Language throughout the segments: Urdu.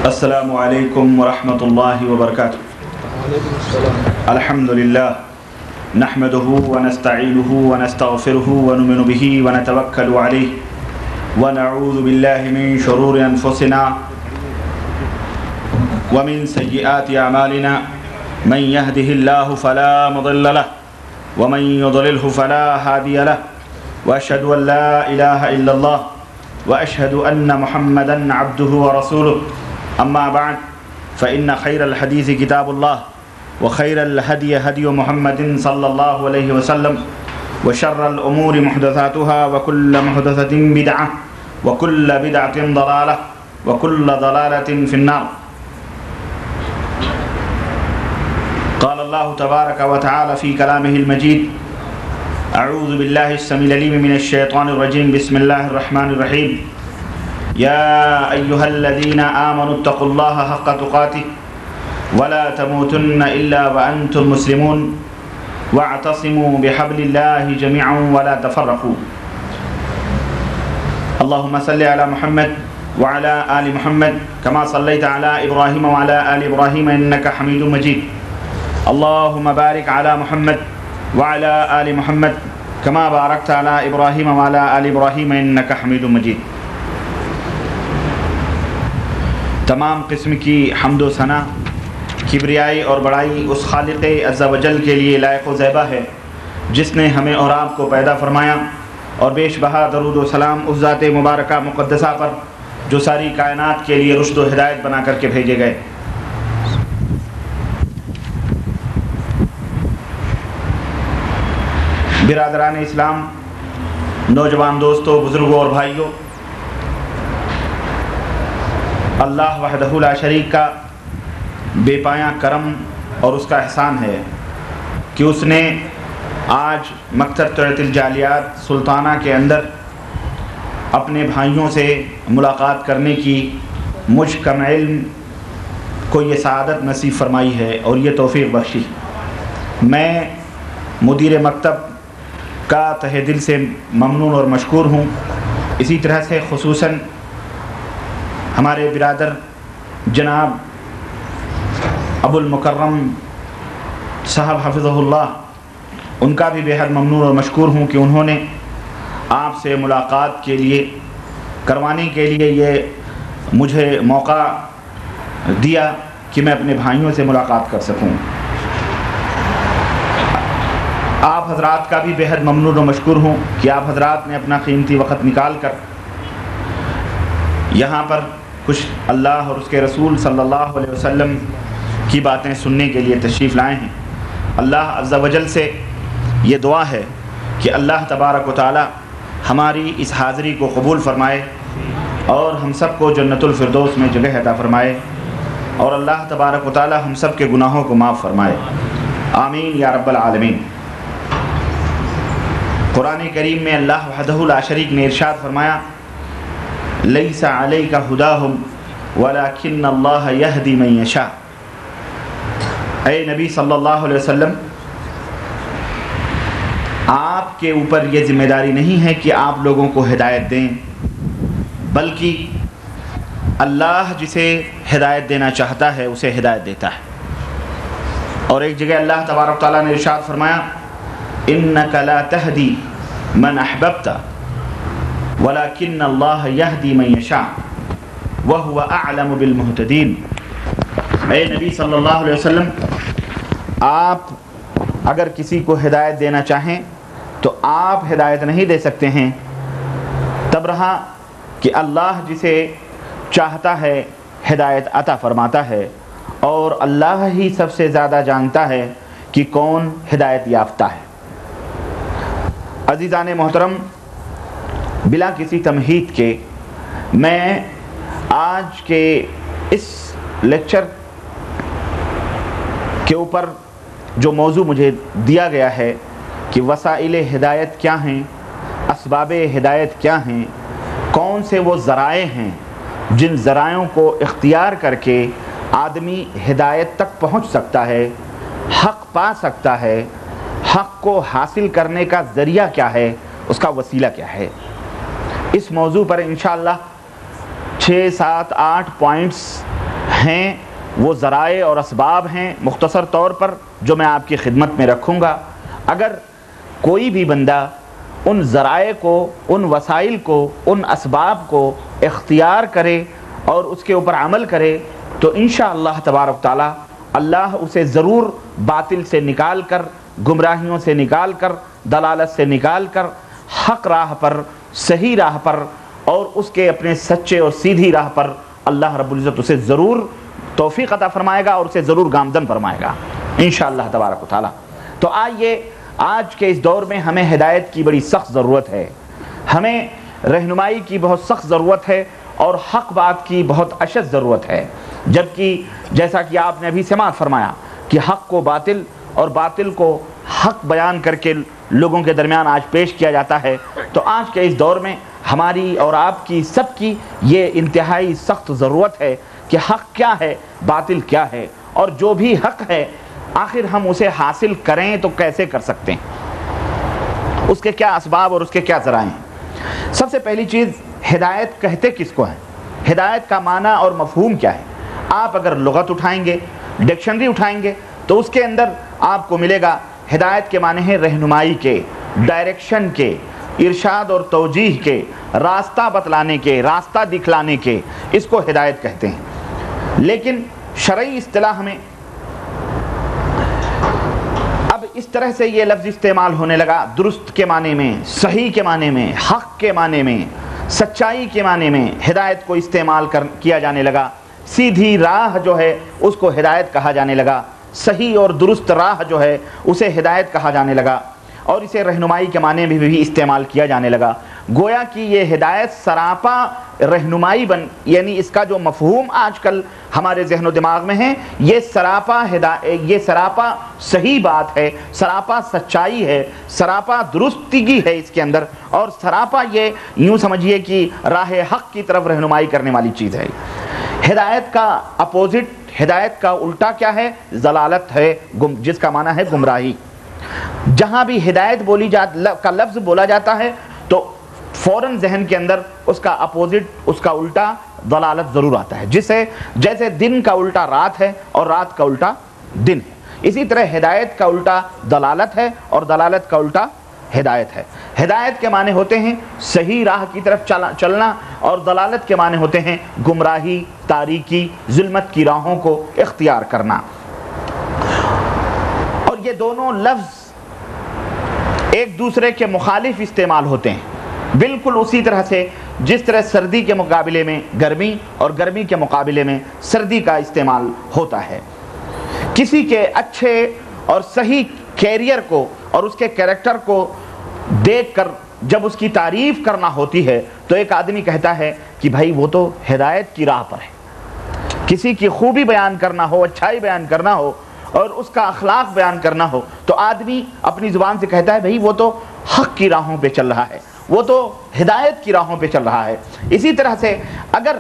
السلام علیکم ورحمۃ اللہ وبرکاتہ۔ الحمد للہ نحمده ونستعینه ونستغفره ونؤمن به ونتوکل علیہ ونعوذ باللہ من شرور انفسنا ومن سیئات اعمالنا من يهده الله فلا مضل له ومن يضلله فلا هادي له واشهد ان لا اله الا الله واشهد ان محمدا عبده ورسوله اما بعد فان خير الحديث كتاب الله وخير الهدي هدي محمد صلى الله عليه وسلم وشر الامور محدثاتها وكل محدثة بدعة وكل بدعة ضلالة وكل ضلالة في النار۔ قال الله تبارك وتعالى في كلامه المجيد: اعوذ بالله السميع العليم من الشيطان الرجيم، بسم الله الرحمن الرحيم، يا ايها الذين آمنوا اتقوا الله حق تقاته ولا تموتن الا وانتم مسلمون واعتصموا بحبل الله جميعا ولا تفرقوا۔ اللهم صل على محمد وعلى آل محمد كما صليت على إبراهيم وعلى آل إبراهيم إنك حميد مجيد۔ اللهم بارك على محمد وعلى آل محمد كما باركت على إبراهيم وعلى آل إبراهيم إنك حميد مجيد۔ تمام قسم کی حمد و ثنا، کبریائی اور بڑائی اس خالق عز و جل کے لیے لائق و زیبا ہے جس نے ہمیں اور آپ کو پیدا فرمایا، اور بیش بہا درود و سلام اس ذات مبارکہ مقدسہ پر جو ساری کائنات کے لیے رشد و ہدایت بنا کر کے بھیجے گئے۔ برادران اسلام، نوجوان دوستوں، بزرگوں اور بھائیوں، اللہ وحدہ لا شریک کا بے پایاں کرم اور اس کا احسان ہے کہ اس نے آج مکتب طلعت الجالیات سلطانہ کے اندر اپنے بھائیوں سے ملاقات کرنے کی مجھ کم علم کو یہ سعادت نصیب فرمائی ہے اور یہ توفیق بخشی۔ میں مدیر مکتب کا تہ دل سے ممنون اور مشکور ہوں۔ اسی طرح سے خصوصاً ہمارے برادر جناب ابو المکرم صاحب حفظہ اللہ، ان کا بھی بےحد ممنون اور مشکور ہوں کہ انہوں نے آپ سے ملاقات کے لیے کروانے کے لیے یہ مجھے موقع دیا کہ میں اپنے بھائیوں سے ملاقات کر سکوں۔ آپ حضرات کا بھی بےحد ممنون و مشکور ہوں کہ آپ حضرات نے اپنا قیمتی وقت نکال کر یہاں پر کچھ اللہ اور اس کے رسول صلی اللہ علیہ وسلم کی باتیں سننے کے لیے تشریف لائے ہیں۔ اللہ عز و جل سے یہ دعا ہے کہ اللہ تبارک و تعالی ہماری اس حاضری کو قبول فرمائے اور ہم سب کو جنت الفردوس میں جگہ عطا فرمائے، اور اللہ تبارک و تعالی ہم سب کے گناہوں کو معاف فرمائے، آمین یا رب العالمین۔ قرآن کریم میں اللہ وحدہ لا شریک نے ارشاد فرمایا: لیس علیک ہداہم ولکن اللہ یہدی من یشاء۔ اے نبی صلی اللہ علیہ وسلم، آپ کے اوپر یہ ذمہ داری نہیں ہے کہ آپ لوگوں کو ہدایت دیں، بلکہ اللہ جسے ہدایت دینا چاہتا ہے اسے ہدایت دیتا ہے۔ اور ایک جگہ اللہ تبارک تعالیٰ نے ارشاد فرمایا: انک لا تہدی من احببت ولکن اللہ یہدی من یشاء وہو اعلم بالمہتدین۔ اے نبی صلی اللہ علیہ وسلم، آپ اگر کسی کو ہدایت دینا چاہیں تو آپ ہدایت نہیں دے سکتے ہیں، تب رہا کہ اللہ جسے چاہتا ہے ہدایت عطا فرماتا ہے، اور اللہ ہی سب سے زیادہ جانتا ہے کہ کون ہدایت یافتہ ہے۔ عزیزان محترم، بلا کسی تمہید کے میں آج کے اس لیکچر کے اوپر جو موضوع مجھے دیا گیا ہے کہ وسائل ہدایت کیا ہیں، اسباب ہدایت کیا ہیں، کون سے وہ ذرائع ہیں جن ذرائعوں کو اختیار کر کے آدمی ہدایت تک پہنچ سکتا ہے، حق پا سکتا ہے، حق کو حاصل کرنے کا ذریعہ کیا ہے، اس کا وسیلہ کیا ہے۔ اس موضوع پر انشاءاللہ 6 7 8 پوائنٹس ہیں وہ ذرائع اور اسباب ہیں مختصر طور پر جو میں آپ کی خدمت میں رکھوں گا۔ اگر کوئی بھی بندہ ان ذرائع کو، ان وسائل کو، ان اسباب کو اختیار کرے اور اس کے اوپر عمل کرے تو انشاءاللہ تبارک تعالی اللہ اسے ضرور باطل سے نکال کر، گمراہیوں سے نکال کر، دلالت سے نکال کر حق راہ پر، صحیح راہ پر اور اس کے اپنے سچے اور سیدھی راہ پر اللہ رب العزت اسے ضرور توفیق عطا فرمائے گا اور اسے ضرور گامزن فرمائے گا انشاءاللہ تبارک و تعالی۔ تو آئیے، آج کے اس دور میں ہمیں ہدایت کی بڑی سخت ضرورت ہے، ہمیں رہنمائی کی بہت سخت ضرورت ہے اور حق بات کی بہت اشد ضرورت ہے، جبکہ جیسا کہ آپ نے ابھی سماعت فرمایا کہ حق کو باطل اور باطل کو حق بیان کر کے لوگوں کے درمیان آج پیش کیا جاتا ہے۔ تو آج کے اس دور میں ہماری اور آپ کی سب کی یہ انتہائی سخت ضرورت ہے کہ حق کیا ہے، باطل کیا ہے، اور جو بھی حق ہے آخر ہم اسے حاصل کریں تو کیسے کر سکتے ہیں، اس کے کیا اسباب اور اس کے کیا ذرائع ہیں۔ سب سے پہلی چیز، ہدایت کہتے کس کو ہیں، ہدایت کا معنی اور مفہوم کیا ہے۔ آپ اگر لغت اٹھائیں گے، ڈکشنری اٹھائیں گے تو اس کے اندر آپ کو ملے گا ہدایت کے معنی ہیں رہنمائی کے، ڈائریکشن کے، ارشاد اور توجیہ کے، راستہ بتلانے کے، راستہ دکھلانے کے، اس کو ہدایت کہتے ہیں۔ لیکن شرعی اصطلاح میں اب اس طرح سے یہ لفظ استعمال ہونے لگا، درست کے معنی میں، صحیح کے معنی میں، حق کے معنی میں، سچائی کے معنی میں ہدایت کو استعمال کیا جانے لگا۔ سیدھی راہ جو ہے اس کو ہدایت کہا جانے لگا، صحیح اور درست راہ جو ہے اسے ہدایت کہا جانے لگا، اور اسے رہنمائی کے معنی میں بھی استعمال کیا جانے لگا۔ گویا کہ یہ ہدایت سراپا رہنمائی یعنی اس کا جو مفہوم آج کل ہمارے ذہن و دماغ میں ہے، یہ سراپا صحیح بات ہے، سراپا سچائی ہے، سراپا درستگی ہے اس کے اندر، اور سراپا یہ یوں سمجھیے کہ راہ حق کی طرف رہنمائی کرنے والی چیز ہے۔ ہدایت کا اپوزٹ، ہدایت کا الٹا کیا ہے؟ ضلالت ہے، جس کا معنی ہے گمراہی۔ جہاں بھی ہدایت کا لفظ بولا جاتا ہے تو فوراً ذہن کے اندر اس کا اپوزٹ، اس کا الٹا ضلالت ضرور آتا ہے، جیسے دن کا الٹا رات ہے اور رات کا الٹا دن ہے، اسی طرح ہدایت کا الٹا ضلالت ہے اور ضلالت کا الٹا ہدایت ہے۔ ہدایت کے معنی ہوتے ہیں صحیح راہ کی طرف چلنا، اور ضلالت کے معنی ہوتے ہیں گمراہی، تاریکی، ظلمت کی راہوں کو اختیار کرنا۔ اور یہ دونوں لفظ ایک دوسرے کے مخالف استعمال ہوتے ہیں، بالکل اسی طرح سے جس طرح سردی کے مقابلے میں گرمی اور گرمی کے مقابلے میں سردی کا استعمال ہوتا ہے۔ کسی کے اچھے اور صحیح کیریئر کو اور اس کے کیریکٹر کو دیکھ کر جب اس کی تعریف کرنا ہوتی ہے تو ایک آدمی کہتا ہے کہ بھائی وہ تو ہدایت کی راہ پر ہے۔ کسی کی خوبی بیان کرنا ہو، اچھائی بیان کرنا ہو اور اس کا اخلاق بیان کرنا ہو تو آدمی اپنی زبان سے کہتا ہے بھائی وہ تو حق کی راہوں پہ چل رہا ہے، وہ تو ہدایت کی راہوں پہ چل رہا ہے۔ اسی طرح سے اگر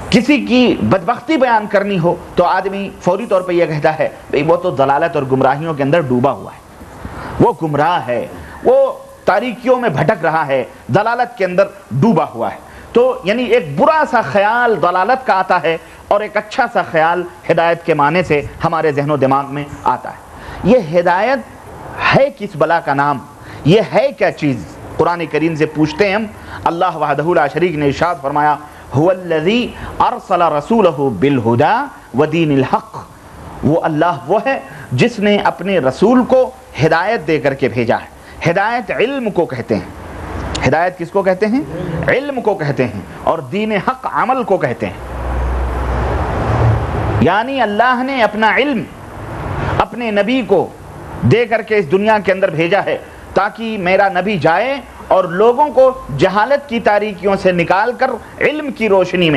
کسی کی بدبختی بیان کرنی ہو تو آدمی فوری طور پہ یہ کہتا ہے بھئی وہ تو ضلالت اور گمراہیوں کے اندر ڈوبا ہوا ہے، وہ گمراہ ہے، وہ تاریکیوں میں بھٹک رہا ہے، ضلالت کے اندر ڈوبا ہوا ہے۔ تو یعنی ایک برا سا خیال ضلالت کا آتا ہے اور ایک اچھا سا خیال ہدایت کے معنی سے ہمارے ذہن و دماغ میں آتا ہے۔ یہ ہدایت ہے کس بلا کا نام، یہ ہے کیا چیز؟ قرآن کریم سے پوچھتے ہیں ہم۔ اللہ وحدہ لا شریک نے ارشاد فرمایا هو الذی ارسل رسولہ بالہدی ودین الحق، وہ اللہ وہ ہے جس نے اپنے رسول کو ہدایت دے کر کے بھیجا ہے۔ ہدایت علم کو کہتے ہیں، ہدایت کس کو کہتے ہیں؟ علم کو کہتے ہیں، اور دین حق عمل کو کہتے ہیں۔ یعنی اللہ نے اپنا علم اپنے نبی کو دے کر کے اس دنیا کے اندر بھیجا ہے تاکہ میرا نبی جائے اور لوگوں کو جہالت کی تاریکیوں سے نکال کر علم کی روشنی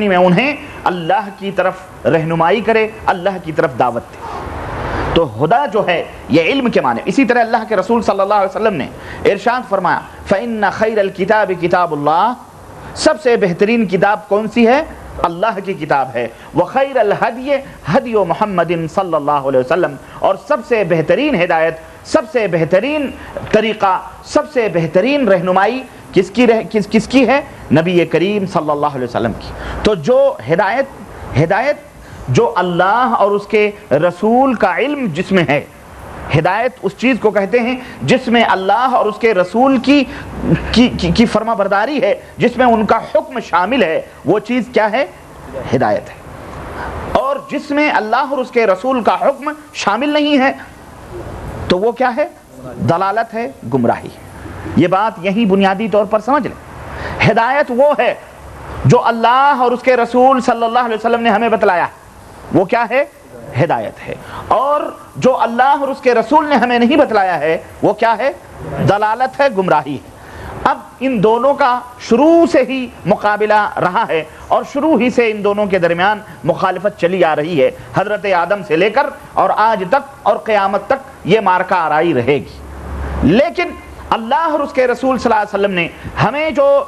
میں انہیں اللہ کی طرف رہنمائی کرے، اللہ کی طرف دعوت دے۔ تو ہدا جو ہے یہ علم کے معنی۔ اسی طرح اللہ کے رسول صلی اللہ علیہ وسلم نے ارشاد فرمایا فَإِنَّ خَيْرَ الْكِتَابِ كِتَابُ اللَّهِ، سب سے بہترین کتاب کون سی ہے؟ اللہ کی کتاب ہے۔ وَخَيْرَ الْهَدْيِ هَدْيُ مُحَمَّدٍ صلی اللہ علیہ وسلم، اور سب سے بہترین ہدایت، سب سے بہترین طریقہ، سب سے بہترین رہنمائی کس کی ہے؟ نبی کریم صلی اللہ علیہ وسلم کی۔ تو جو ہدایت جو اللہ اور اس کے رسول کا علم جس میں ہے، ہدایت اس چیز کو کہتے ہیں جس میں اللہ اور اس کے رسول کی فرما برداری ہے، جس میں ان کا حکم شامل ہے، وہ چیز کیا ہے؟ ہدایت ہے۔ اور جس میں اللہ اور اس کے رسول کا حکم شامل نہیں ہے تو وہ کیا ہے؟ دلالت ہے، گمراہی ہے۔ یہ بات یہی بنیادی طور پر سمجھ لیں۔ ہدایت وہ ہے جو اللہ اور اس کے رسول صلی اللہ علیہ وسلم نے ہمیں بتلایا، وہ کیا ہے؟ ہدایت ہے۔ اور جو اللہ اور اس کے رسول نے ہمیں نہیں بتلایا ہے وہ کیا ہے؟ دلالت ہے، گمراہی ہے۔ اب ان دونوں کا شروع سے ہی مقابلہ رہا ہے اور شروع ہی سے ان دونوں کے درمیان مخالفت چلی آ رہی ہے، حضرت آدم سے لے کر اور آج تک اور قیامت تک یہ مارکا آرائی رہے گی۔ لیکن اللہ اور اس کے رسول صلی اللہ علیہ وسلم نے ہمیں جو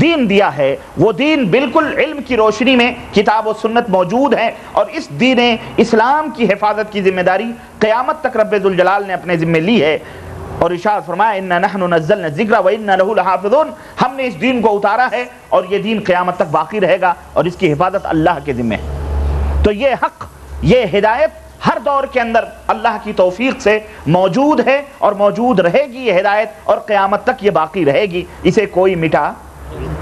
دین دیا ہے وہ دین بالکل علم کی روشنی میں کتاب و سنت موجود ہے، اور اس دین اسلام کی حفاظت کی ذمہ داری قیامت تک رب ذوالجلال نے اپنے ذمہ لی ہے، اور ارشاد فرمایا اِنَّا نَحْنُ نَزَّلْنَا الذِّكْرَ وَإِنَّا لَهُ لَحَافِظُونَ، ہم نے اس دین کو اتارا ہے اور یہ دین قیامت تک باقی رہے گا اور اس کی حفاظت اللہ کے ذمہ ہے۔ تو یہ حق، یہ ہدایت ہر دور کے اندر اللہ کی توفیق سے موجود ہے اور موجود رہے گی، یہ ہدایت، اور قیامت تک یہ باقی رہے گی، اسے کوئی مٹا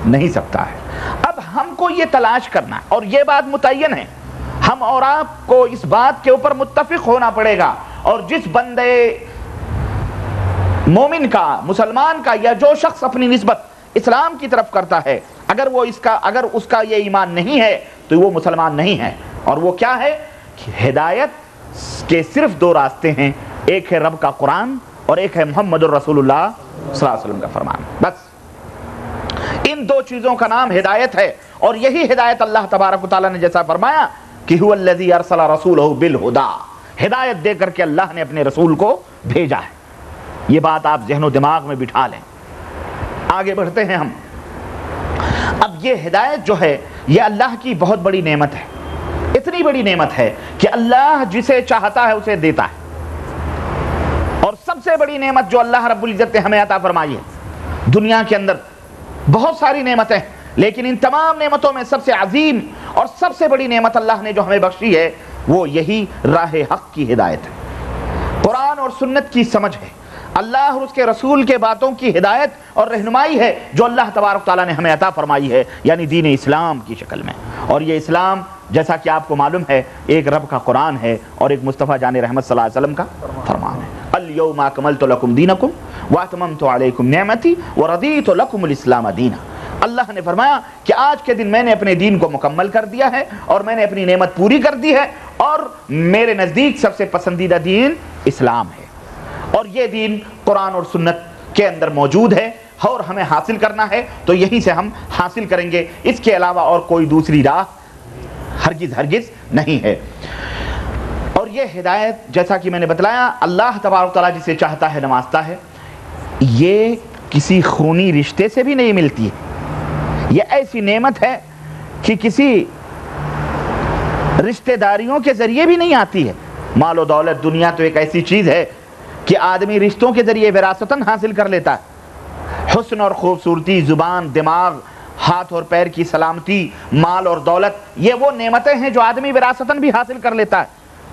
نہیں سکتا ہے۔ اب ہم کو یہ تلاش کرنا، اور یہ بات متعین ہے، ہم اور آپ کو اس بات کے اوپر متفق ہونا پڑے گا، اور جس بندے مومن کا، مسلمان کا، یا جو شخص اپنی نسبت اسلام کی طرف کرتا ہے، اگر اس کا یہ ایمان نہیں ہے تو وہ مسلمان نہیں ہے۔ اور وہ کیا ہے؟ کہ ہدایت کے صرف دو راستے ہیں، ایک ہے رب کا قرآن اور ایک ہے محمد الرسول اللہ صلی اللہ علیہ وسلم کا فرمان، بس ان دو چیزوں کا نام ہدایت ہے۔ اور یہی ہدایت اللہ تبارک و تعالیٰ نے جیسا فرمایا کہ هو الذی ارسل رسولہ بالہدی، ہدایت دے کر کے اللہ نے اپنے رسول کو بھیجا ہے۔ یہ بات آپ ذہن و دماغ میں بٹھا لیں۔ آگے بڑھتے ہیں ہم۔ اب یہ ہدایت جو ہے یہ اللہ کی بہت بڑی نعمت ہے، اتنی بڑی نعمت ہے کہ اللہ جسے چاہتا ہے اسے دیتا ہے۔ اور سب سے بڑی نعمت جو اللہ رب العزت نے ہمیں عطا فرمائی ہے، دنیا کے اندر بہت ساری نعمتیں، لیکن ان تمام نعمتوں میں سب سے عظیم اور سب سے بڑی نعمت اللہ نے جو ہمیں بخشی ہے وہ یہی راہ حق کی ہدایت ہے، قرآن اور سنت کی سمجھ ہے، اللہ اور اس کے رسول کے باتوں کی ہدایت اور رہنمائی ہے جو اللہ تبارک تعالیٰ نے ہمیں عطا فرمائی ہے، یعنی دین اسلام کی شکل میں۔ اور یہ اسلام جیسا کہ آپ کو معلوم ہے ایک رب کا قرآن ہے اور ایک مصطفیٰ جان رحمت صلی اللہ علیہ وسلم کا فرمان ہے۔ الیوم اکملت لکم دینکم واتممت علیکم نعمتی ورضیت لکم الاسلام دینا۔ اللہ نے فرمایا کہ آج کے دن میں نے اپنے دین کو مکمل کر دیا ہے اور میں نے اپنی نعمت پوری کر دی ہے، اور میرے نزدیک سب سے پسندیدہ دین اسلام ہے۔ اور یہ دین قرآن اور سنت کے اندر موجود ہے، اور ہمیں حاصل کرنا ہے تو یہیں سے ہم حاصل کریں گے، اس کے علاوہ اور کوئی دوسری راہ ہرگز نہیں ہے۔ اور یہ ہدایت جیسا کہ میں نے بتلایا اللہ تبارک تعالیٰ جسے چاہتا ہے نوازتا ہے، یہ کسی خونی رشتے سے بھی نہیں ملتی ہے، یہ ایسی نعمت ہے کہ کسی رشتہ داریوں کے ذریعے بھی نہیں آتی ہے۔ مال و دولت، دنیا تو ایک ایسی چیز ہے کہ آدمی رشتوں کے ذریعے وراثتاً حاصل کر لیتا ہے۔ حسن اور خوبصورتی، زبان، دماغ، ہاتھ اور پیر کی سلامتی، مال اور دولت، یہ وہ نعمتیں ہیں جو آدمی وراثتاً بھی حاصل کر لیتا ہے،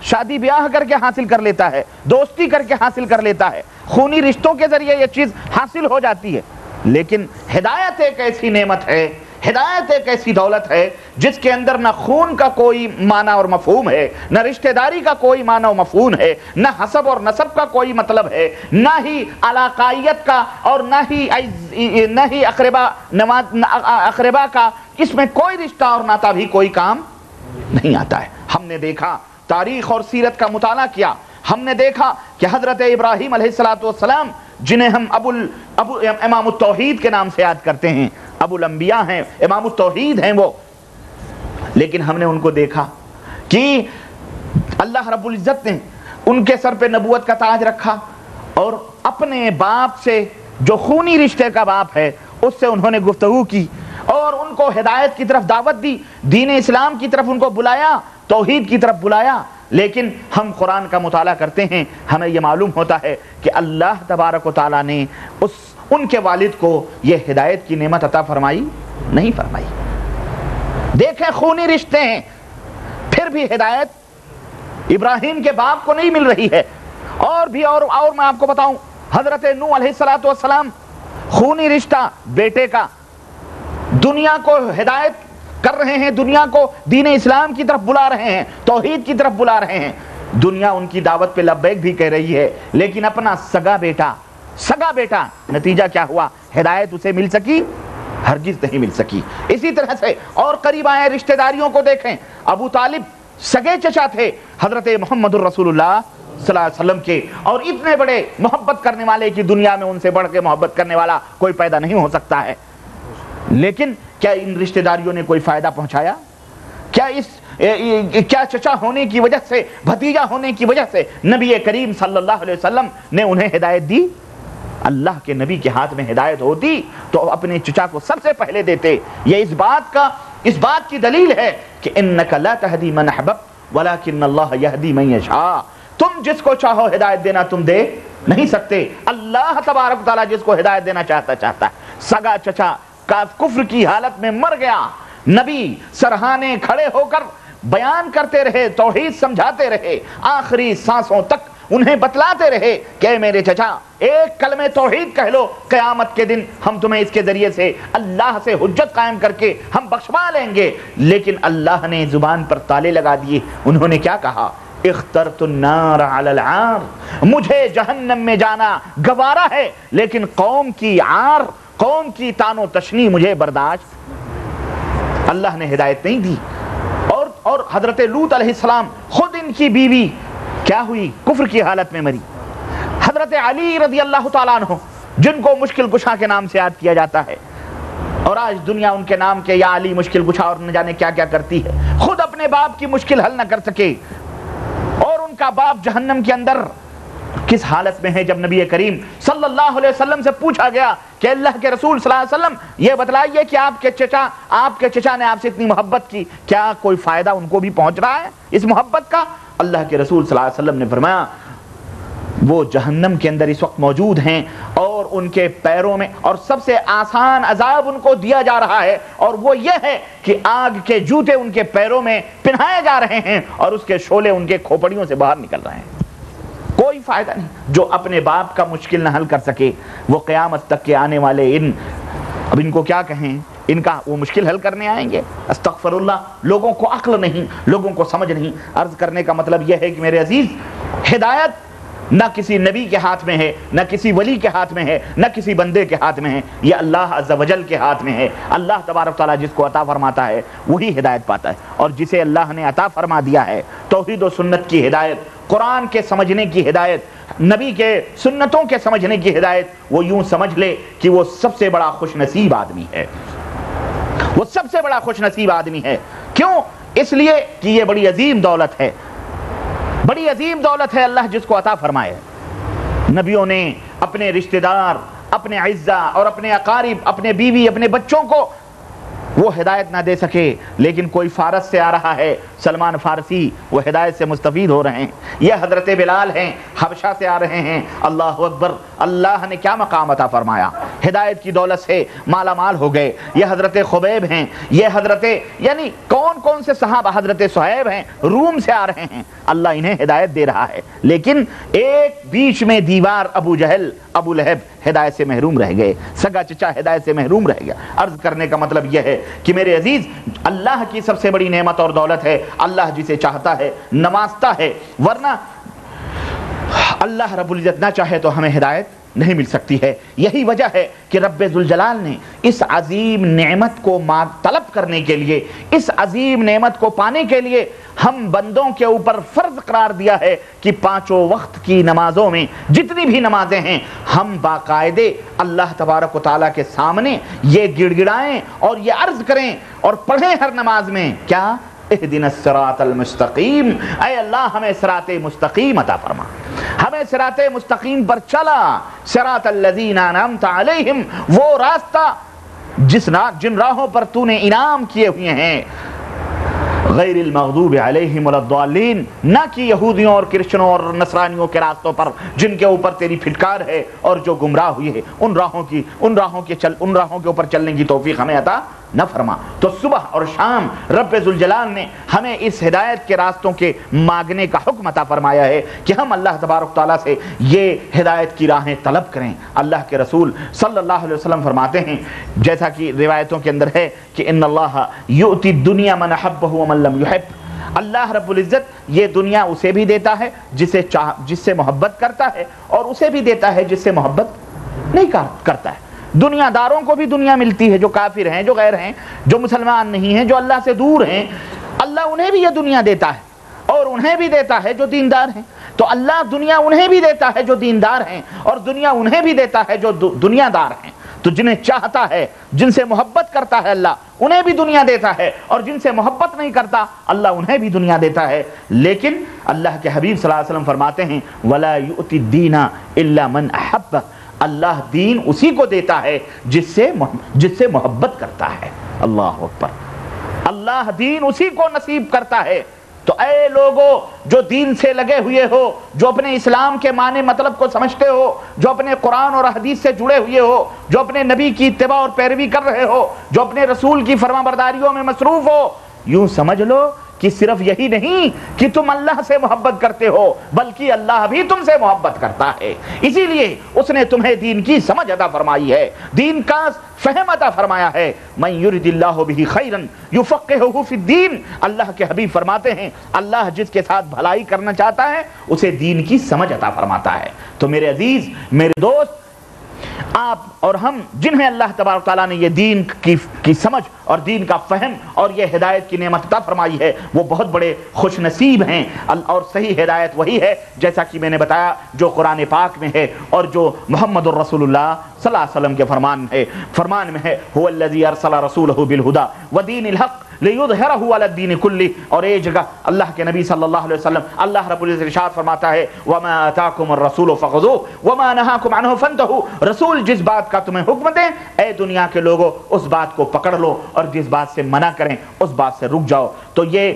شادی بیاہ کر کے حاصل کر لیتا ہے، دوستی کر کے حاصل کر لیتا ہے، خونی رشتوں کے ذریعے یہ چیز حاصل ہو جاتی ہے۔ لیکن ہدایت ایک ایسی نعمت ہے، ہدایت ایک ایسی دولت ہے جس کے اندر نہ خون کا کوئی معنی اور مفہوم ہے، نہ رشتہ داری کا کوئی معنی و مفہوم ہے، نہ حسب اور نسب کا کوئی مطلب ہے، نہ ہی علاقائیت کا، اور نہ ہی اقربا کا، اس میں کوئی رشتہ اور ناتا بھی کوئی کام نہیں آتا ہے۔ ہم نے دیکھا، تاریخ اور سیرت کا مطالعہ کیا، ہم نے دیکھا کہ حضرت ابراہیم علیہ السلام جنہیں ہم امام التوحید کے نام سے یاد کرتے ہیں، ابو الانبیاء ہیں، امام التوحید ہیں وہ، لیکن ہم نے ان کو دیکھا کہ اللہ رب العزت نے ان کے سر پہ نبوت کا تاج رکھا، اور اپنے باپ سے جو خونی رشتے کا باپ ہے اس سے انہوں نے گفتگو کی اور ان کو ہدایت کی طرف دعوت دی، دین اسلام کی طرف ان کو بلایا، توحید کی طرف بلایا۔ لیکن ہم قرآن کا مطالعہ کرتے ہیں، ہمیں یہ معلوم ہوتا ہے کہ اللہ تبارک و تعالیٰ نے ان کے والد کو یہ ہدایت کی نعمت عطا فرمائی نہیں فرمائی۔ دیکھیں خونی رشتے ہیں، پھر بھی ہدایت ابراہیم کے باپ کو نہیں مل رہی ہے۔ اور بھی اور میں آپ کو بتاؤں، حضرت نوح علیہ السلام خونی رشتہ بیٹے کا، دنیا کو ہدایت کر رہے ہیں، دنیا کو دین اسلام کی طرف بلا رہے ہیں، توحید کی طرف بلا رہے ہیں، دنیا ان کی دعوت پہ لبیک بھی کہہ رہی ہے، لیکن اپنا سگا بیٹا نتیجہ کیا ہوا؟ ہدایت اسے مل سکی؟ ہرگز نہیں مل سکی۔ اسی طرح سے اور قریب آئے رشتہ داریوں کو دیکھیں، ابو طالب سگے چچا تھے حضرت محمد الرسول اللہ صلی اللہ علیہ وسلم کے، اور اتنے بڑے محبت کرنے والے کی دنیا میں ان سے بڑھ کے محبت کرنے والا کوئی پیدا نہیں ہو سکتا ہے، لیکن کیا ان رشتہ داریوں نے کوئی فائدہ پہنچایا؟ کیا چچا ہونے کی وجہ سے، بھتیجا ہونے کی وجہ سے نبی کریم صلی اللہ علیہ وسلم نے انہیں ہدایت دی؟ اللہ کے نبی کے ہاتھ میں ہدایت ہوتی تو اپنے چچا کو سب سے پہلے دیتے۔ یہ اس بات کی دلیل ہے کہ انک لا تہدی من احببت ولکن اللہ یہدی من یشاء، تم جس کو چاہو ہدایت دینا تم دے نہیں سکتے، اللہ تبارک تعالیٰ جس کو ہدایت دینا چاہتا ہے۔ سگا چچا کا کفر کی حالت میں مر گیا، نبی سرہانے کھڑے ہو کر بیان کرتے رہے، توحید سمجھاتے رہے، آخری سانسوں تک انہیں بتلاتے رہے کہ میرے چچا ایک کلمہ توحید کہہ لو، قیامت کے دن ہم تمہیں اس کے ذریعے سے اللہ سے حجت قائم کر کے ہم بخشوا لیں گے۔ لیکن اللہ نے زبان پر تالے لگا دیے، انہوں نے کیا کہا؟ اخترت النار علی العار، مجھے جہنم میں جانا گوارا ہے لیکن قوم کی عار، قوم کی تان و تشنی مجھے برداشت۔ اللہ نے ہدایت نہیں دی۔ اور حضرت لوط علیہ السلام خود ان کی بیوی کیا ہوئی؟ کفر کی حالت میں مری۔ حضرت علی رضی اللہ تعالیٰ عنہ جن کو مشکل کشا کے نام سے یاد کیا جاتا ہے، اور آج دنیا ان کے نام کے یا علی مشکل کشا اور نہ جانے کیا کیا کرتی ہے، خود اپنے باپ کی مشکل حل نہ کر سکے، اور ان کا باپ جہنم کے اندر کس حالت میں ہے؟ جب نبی کریم صلی اللہ علیہ وسلم سے پوچھا گیا کہ اللہ کے رسول صلی اللہ علیہ وسلم یہ بتلائیے کہ آپ کے چچا نے آپ سے اتنی محبت کی، کیا کوئی فائدہ ان کو بھی پہنچ رہا ہے اس محبت کا؟ اللہ کے رسول صلی اللہ علیہ وسلم نے فرمایا وہ جہنم کے اندر اس وقت موجود ہیں، اور ان کے پیروں میں اور سب سے آسان عذاب ان کو دیا جا رہا ہے، اور وہ یہ ہے کہ آگ کے جوتے ان کے پیروں میں پہنائے جا رہے ہیں اور اس کے شعلے ان کے کھوپڑیوں سے باہر نکل رہے ہیں۔ کوئی فائدہ نہیں۔ جو اپنے باپ کا مشکل نہ حل کر سکے وہ قیامت تک کے آنے والے اب ان کو کیا کہیں؟ ان کا وہ مشکل حل کرنے آئیں گے؟ استغفر اللہ، لوگوں کو عقل نہیں، لوگوں کو سمجھ نہیں۔ عرض کرنے کا مطلب یہ ہے کہ میرے عزیز، ہدایت نہ کسی نبی کے ہاتھ میں ہے، نہ کسی ولی کے ہاتھ میں ہے، نہ کسی بندے کے ہاتھ میں ہے، یہ اللہ عز و جل کے ہاتھ میں ہے۔ اللہ تبارک تعالیٰ جس کو عطا فرماتا ہے وہی ہدایت پاتا ہے، اور جسے اللہ نے عطا فرما دیا ہے توحید و سنت کی ہدایت، قرآن کے سمجھنے کی ہدایت، نبی کے سنتوں کے سمجھنے کی ہدایت، وہ یوں سمجھ لے کہ وہ سب سے بڑا خوش نصیب آدمی ہے، وہ سب سے بڑا خوش نصیب آدمی ہے۔ کیوں؟ اس لیے کہ یہ بڑی عظیم دولت ہے، بڑی عظیم دولت ہے اللہ جس کو عطا فرمائے۔ نبیوں نے اپنے رشتہ دار، اپنے اعزا اور اپنے اقارب، اپنے بیوی، اپنے بچوں کو وہ ہدایت نہ دے سکے، لیکن کوئی فارس سے آ رہا ہے، سلمان فارسی، وہ ہدایت سے مستفید ہو رہے ہیں۔ یہ حضرت بلال ہیں، حبشہ سے آ رہے ہیں، اللہ اکبر، اللہ نے کیا مقام عطا فرمایا، ہدایت کی دولت سے مالا مال ہو گئے۔ یہ حضرت خبیب ہیں، یہ حضرت یعنی کون سے صحابہ، حضرت صہیب ہیں، روم سے آ رہے ہیں، اللہ انہیں ہدایت دے رہا ہے، لیکن ایک بیچ میں دیوار ابو جہل، ابو لہب ہدایت سے محروم رہ گئے، سگا چچا ہدایت سے محروم رہ گیا۔ عرض کرنے کا مطلب یہ ہے کہ میرے عزیز، اللہ کی سب سے بڑی نعمت اور دولت ہے، اللہ جسے چاہتا ہے نوازتا ہے، ورنہ اللہ رب العزت نہ چاہے تو ہمیں ہدایت نہیں مل سکتی ہے۔ یہی وجہ ہے کہ رب ذوالجلال نے اس عظیم نعمت کو طلب کرنے کے لیے، اس عظیم نعمت کو پانے کے لیے ہم بندوں کے اوپر فرض قرار دیا ہے کہ پانچوں وقت کی نمازوں میں جتنی بھی نمازیں ہیں ہم باقاعدے اللہ تبارک و تعالیٰ کے سامنے یہ گڑ گڑائیں اور یہ عرض کریں اور پڑھیں ہر نماز میں، کیا؟ اہدنا الصراط المستقیم، اے اللہ ہمیں صراط مستقیم عطا فرما، ہمیں صراط مستقیم پر چلا، صراط الذین انعمت علیہم، وہ راستہ جن راہوں پر تو نے انعام کیے ہوئے ہیں، غیر المغضوب علیہم ولا الضالین، نہ کہ یہودیوں اور کرسچنوں اور نصرانیوں کے راستوں پر جن کے اوپر تیری پھٹکار ہے اور جو گمراہ ہوئی ہے، ان راہوں کے اوپر چلنے کی توفیق ہمیں عطا نہ فرما۔ تو صبح اور شام رب ذوالجلال نے ہمیں اس ہدایت کے راستوں کے مانگنے کا حکم عطا فرمایا ہے کہ ہم اللہ تبارک تعالیٰ سے یہ ہدایت کی راہیں طلب کریں۔ اللہ کے رسول صلی اللہ علیہ وسلم فرماتے ہیں، جیسا کہ روایتوں کے اندر ہے کہ ان اللہ یؤتی الدنیا من احبہ ومن لم یحب، اللہ رب العزت یہ دنیا اسے بھی دیتا ہے جس سے محبت کرتا ہے، اور اسے بھی دیتا ہے جس سے محبت نہیں کرتا ہے۔ دنیا داروں کو بھی دنیا ملتی ہے، جو کافر ہیں، جو غیر ہیں، جو مسلمان نہیں ہیں، جو اللہ سے دور ہیں، اللہ انہیں بھی یہ دنیا دیتا ہے، اور انہیں بھی دیتا ہے جو دیندار ہیں۔ تو اللہ دنیا انہیں بھی دیتا ہے جو دیندار ہیں، اور دنیا انہیں بھی دیتا ہے جو دنیا دار ہیں۔ تو جنہیں چاہتا ہے، جن سے محبت کرتا ہے، اللہ انہیں بھی دنیا دیتا ہے، اور جن سے محبت نہیں کرتا اللہ انہیں بھی دنیا دیتا ہے۔ لیکن اللہ کے حبیب صلی اللہ علیہ وسلم فرماتے ہیں وَلَا يُؤْتِ الدِّينَ إِلَّا مَنْ أَحَبَّ، اللہ دین اسی کو دیتا ہے جس سے محبت کرتا ہے۔ اللہ اکبر، اللہ دین اسی کو نصیب کرتا ہے۔ تو اے لوگو جو دین سے لگے ہوئے ہو، جو اپنے اسلام کے معنی مطلب کو سمجھتے ہو، جو اپنے قرآن اور حدیث سے جڑے ہوئے ہو، جو اپنے نبی کی اتباع اور پیروی کر رہے ہو، جو اپنے رسول کی فرمانبرداریوں میں مصروف ہو، یوں سمجھ لو کہ صرف یہی نہیں کہ تم اللہ سے محبت کرتے ہو، بلکہ اللہ بھی تم سے محبت کرتا ہے۔ اسی لیے اس نے تمہیں دین کی سمجھ عطا فرمائی ہے، دین کا فہم عطا فرمایا ہے۔ من یرد اللہ بہ خیرا یفقہہ فی الدین، اللہ کے حبیب فرماتے ہیں اللہ جس کے ساتھ بھلائی کرنا چاہتا ہے اسے دین کی سمجھ عطا فرماتا ہے۔ تو میرے عزیز، میرے دوست، آپ اور ہم جنہیں اللہ تبارک تعالیٰ نے یہ دین کی سمجھ اور دین کا فہم اور یہ ہدایت کی نعمت عطا فرمائی ہے، وہ بہت بڑے خوش نصیب ہیں۔ اور صحیح ہدایت وہی ہے جیسا کہ میں نے بتایا جو قرآن پاک میں ہے اور جو محمد الرسول اللہ صلی اللہ علیہ وسلم کے فرمان میں ہے، هو الذی ارسل رسولہ بالہدی ودین الحق لیظہرہ علی الدین کلہ۔ اور ایک جگہ اللہ کے نبی صلی اللہ علیہ وسلم اللہ رب العزت ارشاد فرماتا ہے وما آتاکم الرسول فخذوہ وما نہاکم عنہ فانتہوا، رسول جس بات کا تمہیں حکم دیں اے دنیا کے لوگوں اس بات کو پکڑ لو، اور جس بات سے منع کریں اس بات سے رک جاؤ۔ تو یہ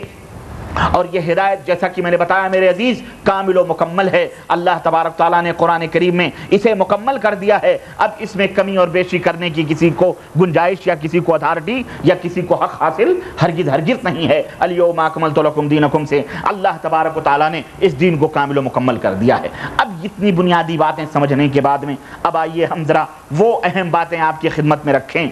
ہدایت جیسا کہ میں نے بتایا میرے عزیز کامل و مکمل ہے۔ اللہ تبارک تعالیٰ نے قرآن کریم میں اسے مکمل کر دیا ہے، اب اس میں کمی اور بیشی کرنے کی کسی کو گنجائش یا کسی کو اتھارٹی یا کسی کو حق حاصل ہرگز نہیں ہے۔ الیوم اکملت لکم دینکم سے اللہ تبارک و تعالیٰ نے اس دین کو کامل و مکمل کر دیا ہے۔ اب اتنی بنیادی باتیں سمجھنے کے بعد میں اب آئیے ہم ذرا وہ اہم باتیں آپ کی خدمت میں رکھیں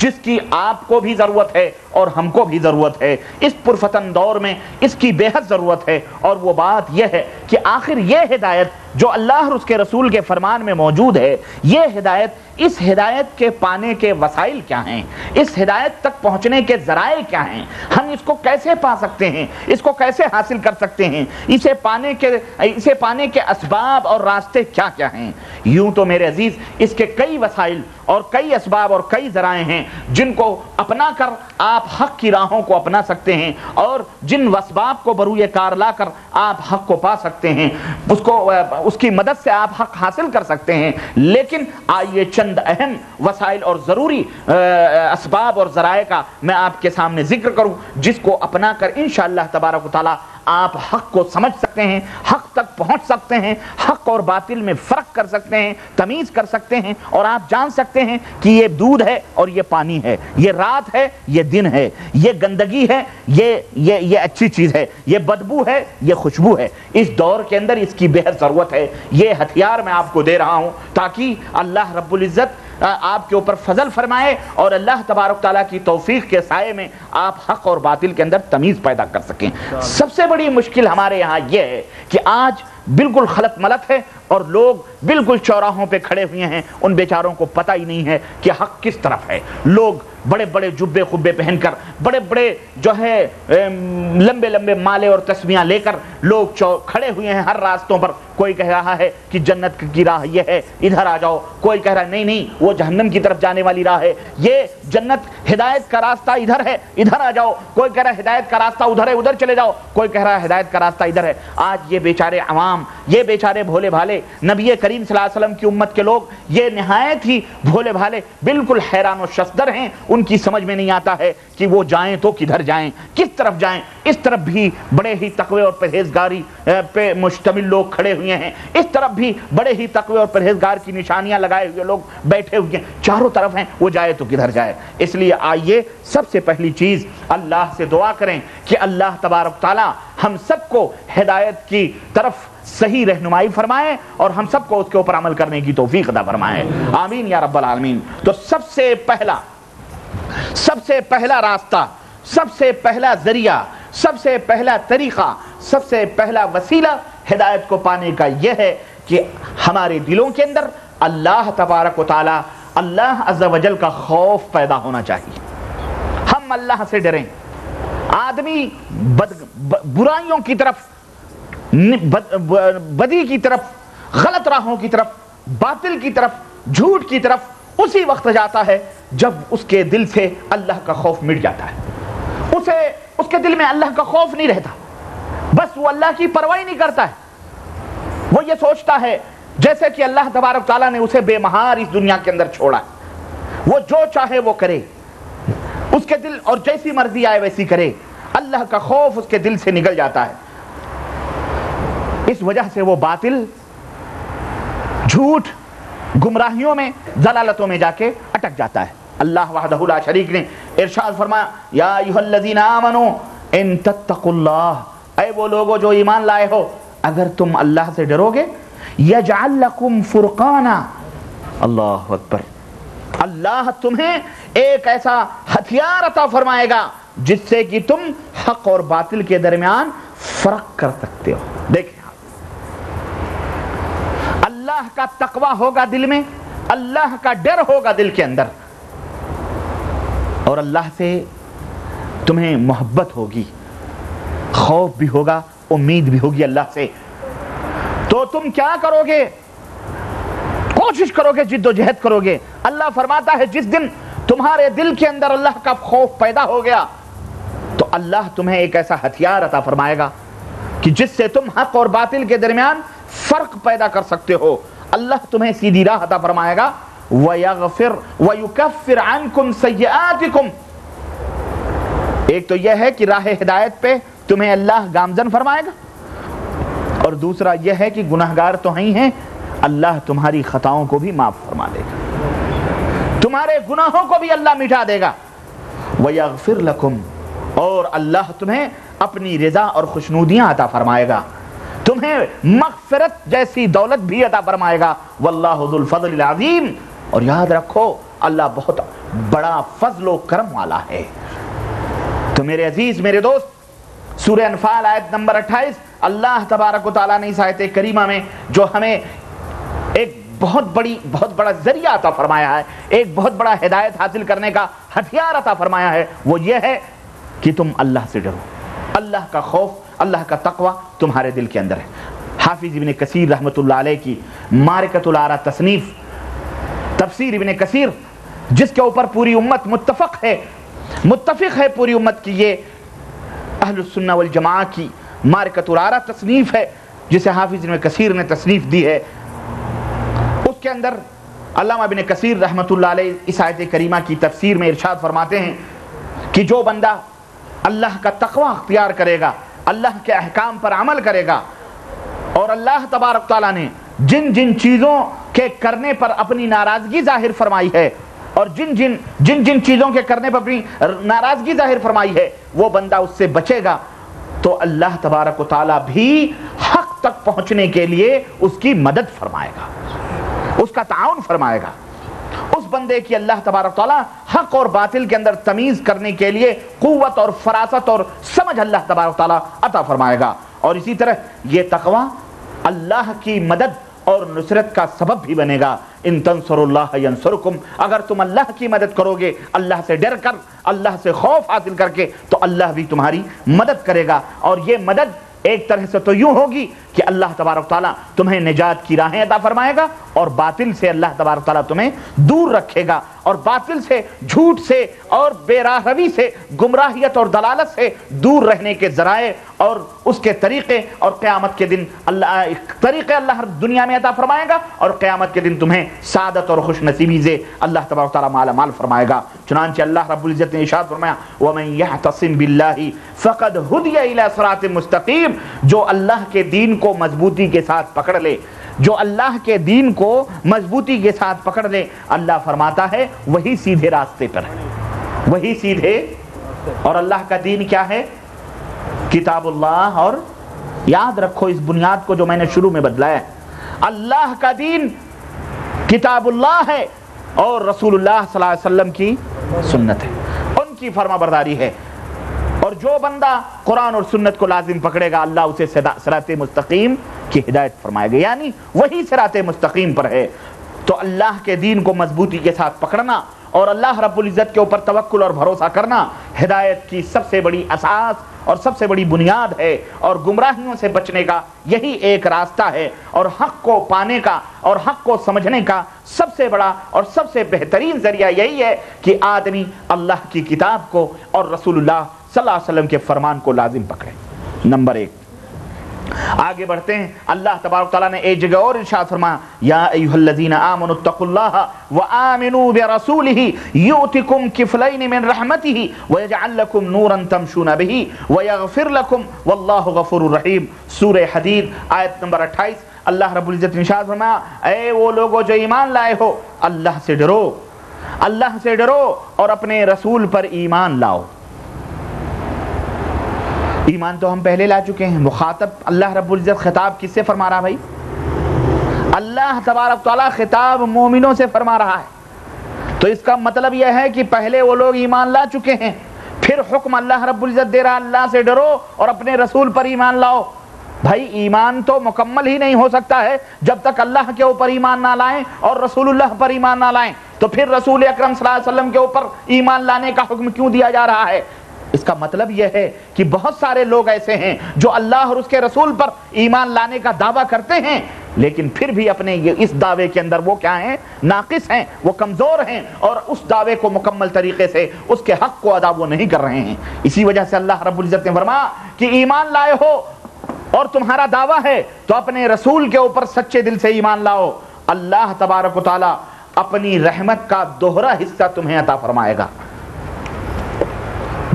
جس کی آپ کو بھی ضرورت ہے اور ہم کو بھی ضرورت ہے، اس پرفتن دور میں اس کی بے حد ضرورت ہے۔ اور وہ بات یہ ہے کہ آخر یہ ہدایت جو اللہ اور اس کے رسول کے فرمان میں موجود ہے، یہ ہدایت، اس ہدایت کے پانے کے وسائل کیا ہیں، اس ہدایت تک پہنچنے کے ذرائع کیا ہیں، ہم اس کو کیسے پا سکتے ہیں، اس کو کیسے حاصل کر سکتے ہیں، اسے پانے کے اسباب اور راستے کیا کیا ہیں۔ یوں تو میرے عزیز اس کے کئی وسائل اور کئی اسباب اور کئی ذرائع ہیں جن کو اپنا کر آپ حق کی راہوں کو اپنا سکتے ہیں، اور جن اسباب کو بروئے کار لا کر آپ حق کو پا سکتے ہیں، اس کی مدد سے آپ حق حاصل کر سکتے ہیں۔ لیکن آئیے چند اہم وسائل اور ضروری اسباب اور ذرائع کا میں آپ کے سامنے ذکر کروں جس کو اپنا کر انشاءاللہ تبارک و تعالی آپ حق کو سمجھ سکتے ہیں، حق تک پہنچ سکتے ہیں، حق اور باطل میں فرق کر سکتے ہیں، تمیز کر سکتے ہیں، اور آپ جان سکتے ہیں کہ یہ دودھ ہے اور یہ پانی ہے، یہ رات ہے یہ دن ہے، یہ گندگی ہے یہ اچھی چیز ہے، یہ بدبو ہے یہ خوشبو ہے۔ اس دور کے اندر اس کی بے حد ضرورت ہے۔ یہ ہتھیار میں آپ کو دے رہا ہوں تاکہ اللہ رب العزت آپ کے اوپر فضل فرمائے اور اللہ تبارک تعالیٰ کی توفیق کے سائے میں آپ حق اور باطل کے اندر تمیز پیدا کر سکیں۔ سب سے بڑی مشکل ہمارے یہاں یہ ہے کہ آج بالکل خلط ملط ہے اور لوگ بالکل چوراہوں پہ کھڑے ہوئے ہیں، ان بیچاروں کو پتہ ہی نہیں ہے کہ حق کس طرف ہے۔ لوگ بڑے بڑے جبے خبے پہن کر، بڑے بڑے جو ہے لمبے لمبے مالے اور تسمیاں لے کر لوگ کھڑے ہوئے ہیں ہر راستوں پر۔ کوئی کہہ رہا ہے کہ جنت کی راہ یہ ہے، ادھر آ جاؤ، کوئی کہہ رہا ہے نہیں وہ جہنم کی طرف جانے والی راہ ہے، یہ جنت ہدایت کا راستہ ادھر ہے، ادھر آ جاؤ، کوئی کہہ رہا ہے ہدایت کا راستہ ادھر ہے، ادھر چلے جاؤ، کوئی کہہ رہا ہے ہدایت کا راستہ ادھر ہے۔ آج یہ بیچارے عوام، یہ بیچارے بھولے بھالے، نبی کریم صلی اللہ علیہ وسلم کی امت کے لوگ یہ نہایت ہی بھولے بھالے بالکل حیران و شصدر ہیں، ان کی سمجھ میں نہیں آتا ہے کہ وہ جائیں تو کدھر جائیں، کس طرف جائیں۔ اس طرف بھی بڑے ہی تقوی اور پرہیزگاری پہ مشتمل لوگ کھڑے ہوئے ہیں، اس طرف بھی بڑے ہی تقوی اور پرہیزگار کی نشانیاں لگائے ہوئے لوگ بیٹھے ہوئے ہیں، چاروں طرف ہیں، وہ جائے تو کدھر جائے۔ اس لیے آئیے سب سے پہلی چیز اللہ سے دعا کریں کہ اللہ تبارک تعالی ہم سب کو ہدایت کی طرف صحیح رہنمائی فرمائے اور ہم سب کو اس کے اوپر عمل کرنے کی توفیق عطا فرمائے، آمین یا رب العالمین۔ تو سب سے پہلا راستہ، سب سے پہلا ذریعہ، سب سے پہلا طریقہ، سب سے پہلا وسیلہ ہدایت کو پانے کا یہ ہے کہ ہمارے دلوں کے اندر اللہ تبارک و تعالی، اللہ عز و جل کا خوف پیدا ہونا چاہیے۔ ہم اللہ سے ڈریں۔ آدمی برائیوں کی طرف، بدی کی طرف، غلط راہوں کی طرف، باطل کی طرف، جھوٹ کی طرف اسی وقت جاتا ہے جب اس کے دل سے اللہ کا خوف مٹ جاتا ہے۔ اس کے دل میں اللہ کا خوف نہیں رہتا، بس وہ اللہ کی پرواہ نہیں کرتا ہے۔ وہ یہ سوچتا ہے جیسے کہ اللہ تبارک تعالیٰ نے اسے بے مہار اس دنیا کے اندر چھوڑا، وہ جو چاہے وہ کرے، اس کے دل اور جیسی مرضی آئے ویسی کرے، اللہ کا خوف اس کے دل سے نکل جاتا ہے۔ اس وجہ سے وہ باطل، جھوٹ، گمراہیوں میں، ضلالتوں میں جا کے اٹک جاتا ہے۔ اللہ وحدہ لا شریک نے ارشاد فرمایا، یا ایھا الذین آمنوا ان تتقوا اللہ، اے وہ لوگو جو ایمان لائے ہو، اگر تم اللہ سے ڈرو گے، یجعل لکم فرقانا، اللہ اکبر، اللہ تمہیں ایک ایسا ہتھیار عطا فرمائے گا جس سے کہ تم حق اور باطل کے درمیان فرق کر سکتے ہو۔ دیکھیں، اللہ کا تقوی ہوگا دل میں، اللہ کا ڈر ہوگا دل کے اندر، اور اللہ سے تمہیں محبت ہوگی، خوف بھی ہوگا، امید بھی ہوگی اللہ سے، تو تم کیا کرو گے؟ کوشش کرو گے، جد و جہد کرو گے۔ اللہ فرماتا ہے جس دن تمہارے دل کے اندر اللہ کا خوف پیدا ہو گیا تو اللہ تمہیں ایک ایسا ہتھیار عطا فرمائے گا کہ جس سے تم حق اور باطل کے درمیان فرق پیدا کر سکتے ہو۔ اللہ تمہیں سیدھی راہ عطا فرمائے گا، وَيَغْفِرْ وَيُكَفِّرْ عَنْكُمْ سَيِّئَاتِكُمْ۔ ایک تو یہ ہے کہ راہ ہدایت پہ تمہیں اللہ گامزن فرمائے گا، اور دوسرا یہ ہے کہ گناہگار تو ہی ہیں، اللہ تمہاری خطاؤں کو بھی معاف فرما دے گا، تمہارے گناہوں کو بھی اللہ مٹا دے گا۔ وَيَغْفِرْ لَكُمْ، اور اللہ تمہیں اپنی رضا اور خوشنودیاں عطا فرمائے گا، تمہیں مغفرت جیسی دولت بھی عطا فرمائے گا۔ واللہ ذو الفضل العظیم، اور یاد رکھو اللہ بہت بڑا فضل و کرم والا ہے۔ تو میرے عزیز، میرے دوست، سورہ انفال آیت نمبر 28، اللہ تبارک و تعالیٰ نے اس آیت کریمہ میں جو ہمیں ایک بہت بڑا ذریعہ عطا فرمایا ہے، ایک بہت بڑا ہدایت حاصل کرنے کا ہتھیار عطا فرمایا ہے، وہ یہ ہے کہ تم اللہ سے ڈرو، اللہ کا خوف، اللہ کا تقوی تمہارے دل کے اندر ہے۔ حافظ ابن کثیر رحمۃ اللہ علیہ کی معرکۃ الآراء تصنیف، تفسیر ابن کثیر، جس کے اوپر پوری امت متفق ہے پوری امت کی، یہ اہل السنہ والجماعہ کی معرکۃ الآراء تصنیف ہے جسے حافظ ابن کثیر نے تصنیف دی ہے۔ اس کے اندر علامہ ابن کثیر رحمۃ اللہ علیہ اس آیت کریمہ کی تفسیر میں ارشاد فرماتے ہیں کہ جو بندہ اللہ کا تقوی اختیار کرے گا، اللہ کے احکام پر عمل کرے گا، اور اللہ تبارک تعالیٰ نے جن جن چیزوں کے کرنے پر اپنی ناراضگی ظاہر فرمائی ہے، اور جن چیزوں کے کرنے پر اپنی ناراضگی ظاہر فرمائی ہے، وہ بندہ اس سے بچے گا، تو اللہ تبارک و تعالیٰ بھی حق تک پہنچنے کے لیے اس کی مدد فرمائے گا، اس کا تعاون فرمائے گا۔ اس بندے کی اللہ تبارک تعالیٰ حق اور باطل کے اندر تمیز کرنے کے لیے قوت اور فراست اور سمجھ اللہ تبارک تعالیٰ عطا فرمائے گا۔ اور اسی طرح یہ تقوی اللہ کی مدد اور نصرت کا سبب بھی بنے گا۔ ان تنصروا اللہ ینصرکم، اگر تم اللہ کی مدد کرو گے، اللہ سے ڈر کر، اللہ سے خوف حاصل کر کے، تو اللہ بھی تمہاری مدد کرے گا۔ اور یہ مدد ایک طرح سے تو یوں ہوگی کہ اللہ تبارک تعالیٰ تمہیں نجات کی راہیں عطا فرمائے گا، اور باطل سے اللہ تبارک تعالیٰ تمہیں دور رکھے گا، اور باطل سے، جھوٹ سے اور بے راہ روی سے، گمراہیت اور دلالت سے دور رہنے کے ذرائع اور اس کے طریقے، اور قیامت کے دن اللہ ہر دنیا میں عطا فرمائے گا، اور قیامت کے دن تمہیں سعادت اور خوش نصیبی سے اللہ تبارک تعالیٰ مالا مال فرمائے گا۔ چنانچہ اللہ رب العزت نے ارشاد فرمایا وَمَن يَعْتَصِم بِاللَّهِ فَقَدْ هُدِيَ إِلَى صِرَاطٍ مستقیم، جو اللہ کے دین کو مضبوطی کے ساتھ پکڑ لے، جو اللہ کے دین کو مضبوطی کے ساتھ پکڑ لے، اللہ فرماتا ہے وہی سیدھے راستے پر ہے، وہی سیدھے۔ اور اللہ کا دین کیا ہے؟ کتاب اللہ، اور یاد رکھو اس بنیاد کو جو میں نے شروع میں بدلایا ہے، اللہ کا دین کتاب اللہ ہے اور رسول اللہ صلی اللہ علیہ وسلم کی سنت ہے، ان کی فرما برداری ہے۔ اور جو بندہ قرآن اور سنت کو لازم پکڑے گا اللہ اسے صراط مستقیم کی ہدایت فرمائے گا، یعنی وہی صراط مستقیم پر ہے۔ تو اللہ کے دین کو مضبوطی کے ساتھ پکڑنا اور اللہ رب العزت کے اوپر توکل اور بھروسہ کرنا ہدایت کی سب سے بڑی اساس اور سب سے بڑی بنیاد ہے، اور گمراہیوں سے بچنے کا یہی ایک راستہ ہے، اور حق کو پانے کا اور حق کو سمجھنے کا سب سے بڑا اور سب سے بہترین ذریعہ یہی ہے کہ آدمی اللہ کی کتاب کو اور رسول اللہ صلی اللہ علیہ وسلم کے فرمان کو لازم پکڑے۔ نمبر 1، آگے بڑھتے ہیں۔ اللہ تبارک تعالیٰ نے ایک جگہ اور ارشاد فرمایا یا ایھا الذین آمنوا اتقوا اللہ وآمنوا برسولہ یؤتکم کفلین من رحمتہ ویجعل لکم نورا تمشون بہ ویغفر لکم واللہ غفور رحیم۔ سورہ حدید آیت نمبر 28۔ اللہ رب العزت نے ارشاد فرمایا اے وہ لوگوں جو ایمان لائے ہو، اللہ سے ڈرو، اللہ سے ڈرو اور اپنے رسول پر ایمان لاؤ۔ ایمان تو ہم پہلے لا چکے ہیں، مخاطب اللہ رب العزت خطاب کس سے فرما رہا بھائی؟ اللہ تبارک تعالیٰ خطاب مومنوں سے فرما رہا ہے۔ تو اس کا مطلب یہ ہے کہ پہلے وہ لوگ ایمان لا چکے ہیں، پھر حکم اللہ رب العزت دے رہا اللہ سے ڈرو اور اپنے رسول پر ایمان لاؤ۔ بھائی ایمان تو مکمل ہی نہیں ہو سکتا ہے جب تک اللہ کے اوپر ایمان نہ لائیں اور رسول اللہ پر ایمان نہ لائیں، تو پھر رسول اکرم صلی اللہ علیہ وسلم کے اوپر ایمان لانے کا حکم کیوں دیا جا رہا ہے؟ اس کا مطلب یہ ہے کہ بہت سارے لوگ ایسے ہیں جو اللہ اور اس کے رسول پر ایمان لانے کا دعویٰ کرتے ہیں، لیکن پھر بھی اپنے اس دعوے کے اندر وہ کیا ہیں؟ ناقص ہیں، وہ کمزور ہیں، اور اس دعوے کو مکمل طریقے سے اس کے حق کو ادا وہ نہیں کر رہے ہیں۔ اسی وجہ سے اللہ رب العزت نے فرمایا کہ ایمان لائے ہو اور تمہارا دعویٰ ہے تو اپنے رسول کے اوپر سچے دل سے ایمان لاؤ، اللہ تبارک و تعالیٰ اپنی رحمت کا دوہرا حصہ تمہیں عطا فرمائے گا،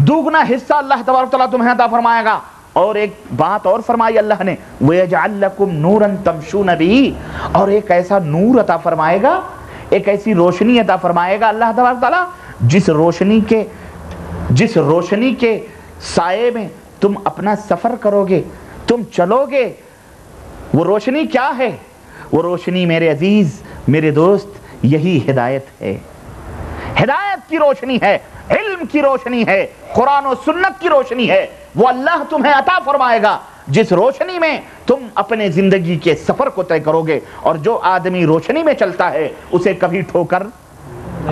دوگنا حصہ اللہ تبارک تعالیٰ تمہیں عطا فرمائے گا۔ اور ایک بات اور فرمائی اللہ نے وَيَجْعَلْ لَكُمْ نُورًا تَمْشُونَ بِهِ، اور ایک ایسا نور عطا فرمائے گا، ایک ایسی روشنی عطا فرمائے گا اللہ تبارک تعالیٰ جس روشنی کے سائے میں تم اپنا سفر کرو گے، تم چلو گے۔ وہ روشنی کیا ہے؟ وہ روشنی میرے عزیز، میرے دوست، یہی ہدایت ہے، ہدایت کی روشنی ہے، علم کی روشنی ہے، قرآن و سنت کی روشنی ہے۔ وہ اللہ تمہیں عطا فرمائے گا جس روشنی میں تم اپنے زندگی کے سفر کو طے کرو گے۔ اور جو آدمی روشنی میں چلتا ہے اسے کبھی ٹھوکر،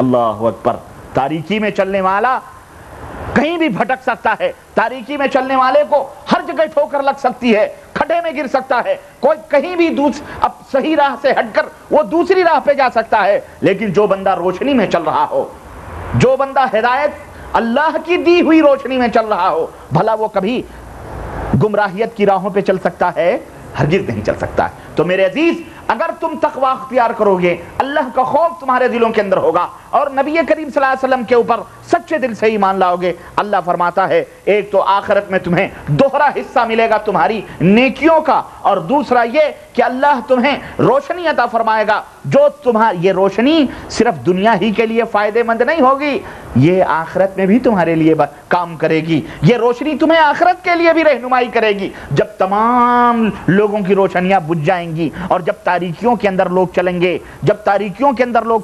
اللہ اکبر، تاریکی میں چلنے والا کہیں بھی بھٹک سکتا ہے، تاریکی میں چلنے والے کو ہر جگہ ٹھوکر لگ سکتی ہے، کھڈے میں گر سکتا ہے، کوئی کہیں بھی اب صحیح راہ سے ہٹ کر وہ دوسری راہ پہ جا سکتا ہے۔ لیکن جو بندہ روشنی میں چل رہا ہو، جو بندہ ہدایت اللہ کی دی ہوئی روشنی میں چل رہا ہو، بھلا وہ کبھی گمراہیت کی راہوں پہ چل سکتا ہے؟ ہرگز نہیں چل سکتا ہے۔ تو میرے عزیز، اگر تم تقوی اختیار کرو گے، اللہ کا خوف تمہارے دلوں کے اندر ہوگا اور نبی کریم صلی اللہ علیہ وسلم کے اوپر سچے دل سے ایمان لاؤ گے، اللہ فرماتا ہے ایک تو آخرت میں تمہیں دوہرا حصہ ملے گا تمہاری نیکیوں کا، اور دوسرا یہ کہ اللہ تمہیں روشنی عطا فرمائے گا جو یہ روشنی صرف دنیا ہی کے لیے فائدے مند نہیں ہوگی، یہ آخرت میں بھی تمہارے لیے کام کرے گی۔ یہ روشنی تمہیں آخرت کے لیے بھی رہنمائی کرے گی۔ جب تمام لوگوں کی روشنیاں بجھ جائیں گی اور جب تاریکیوں کے اندر لوگ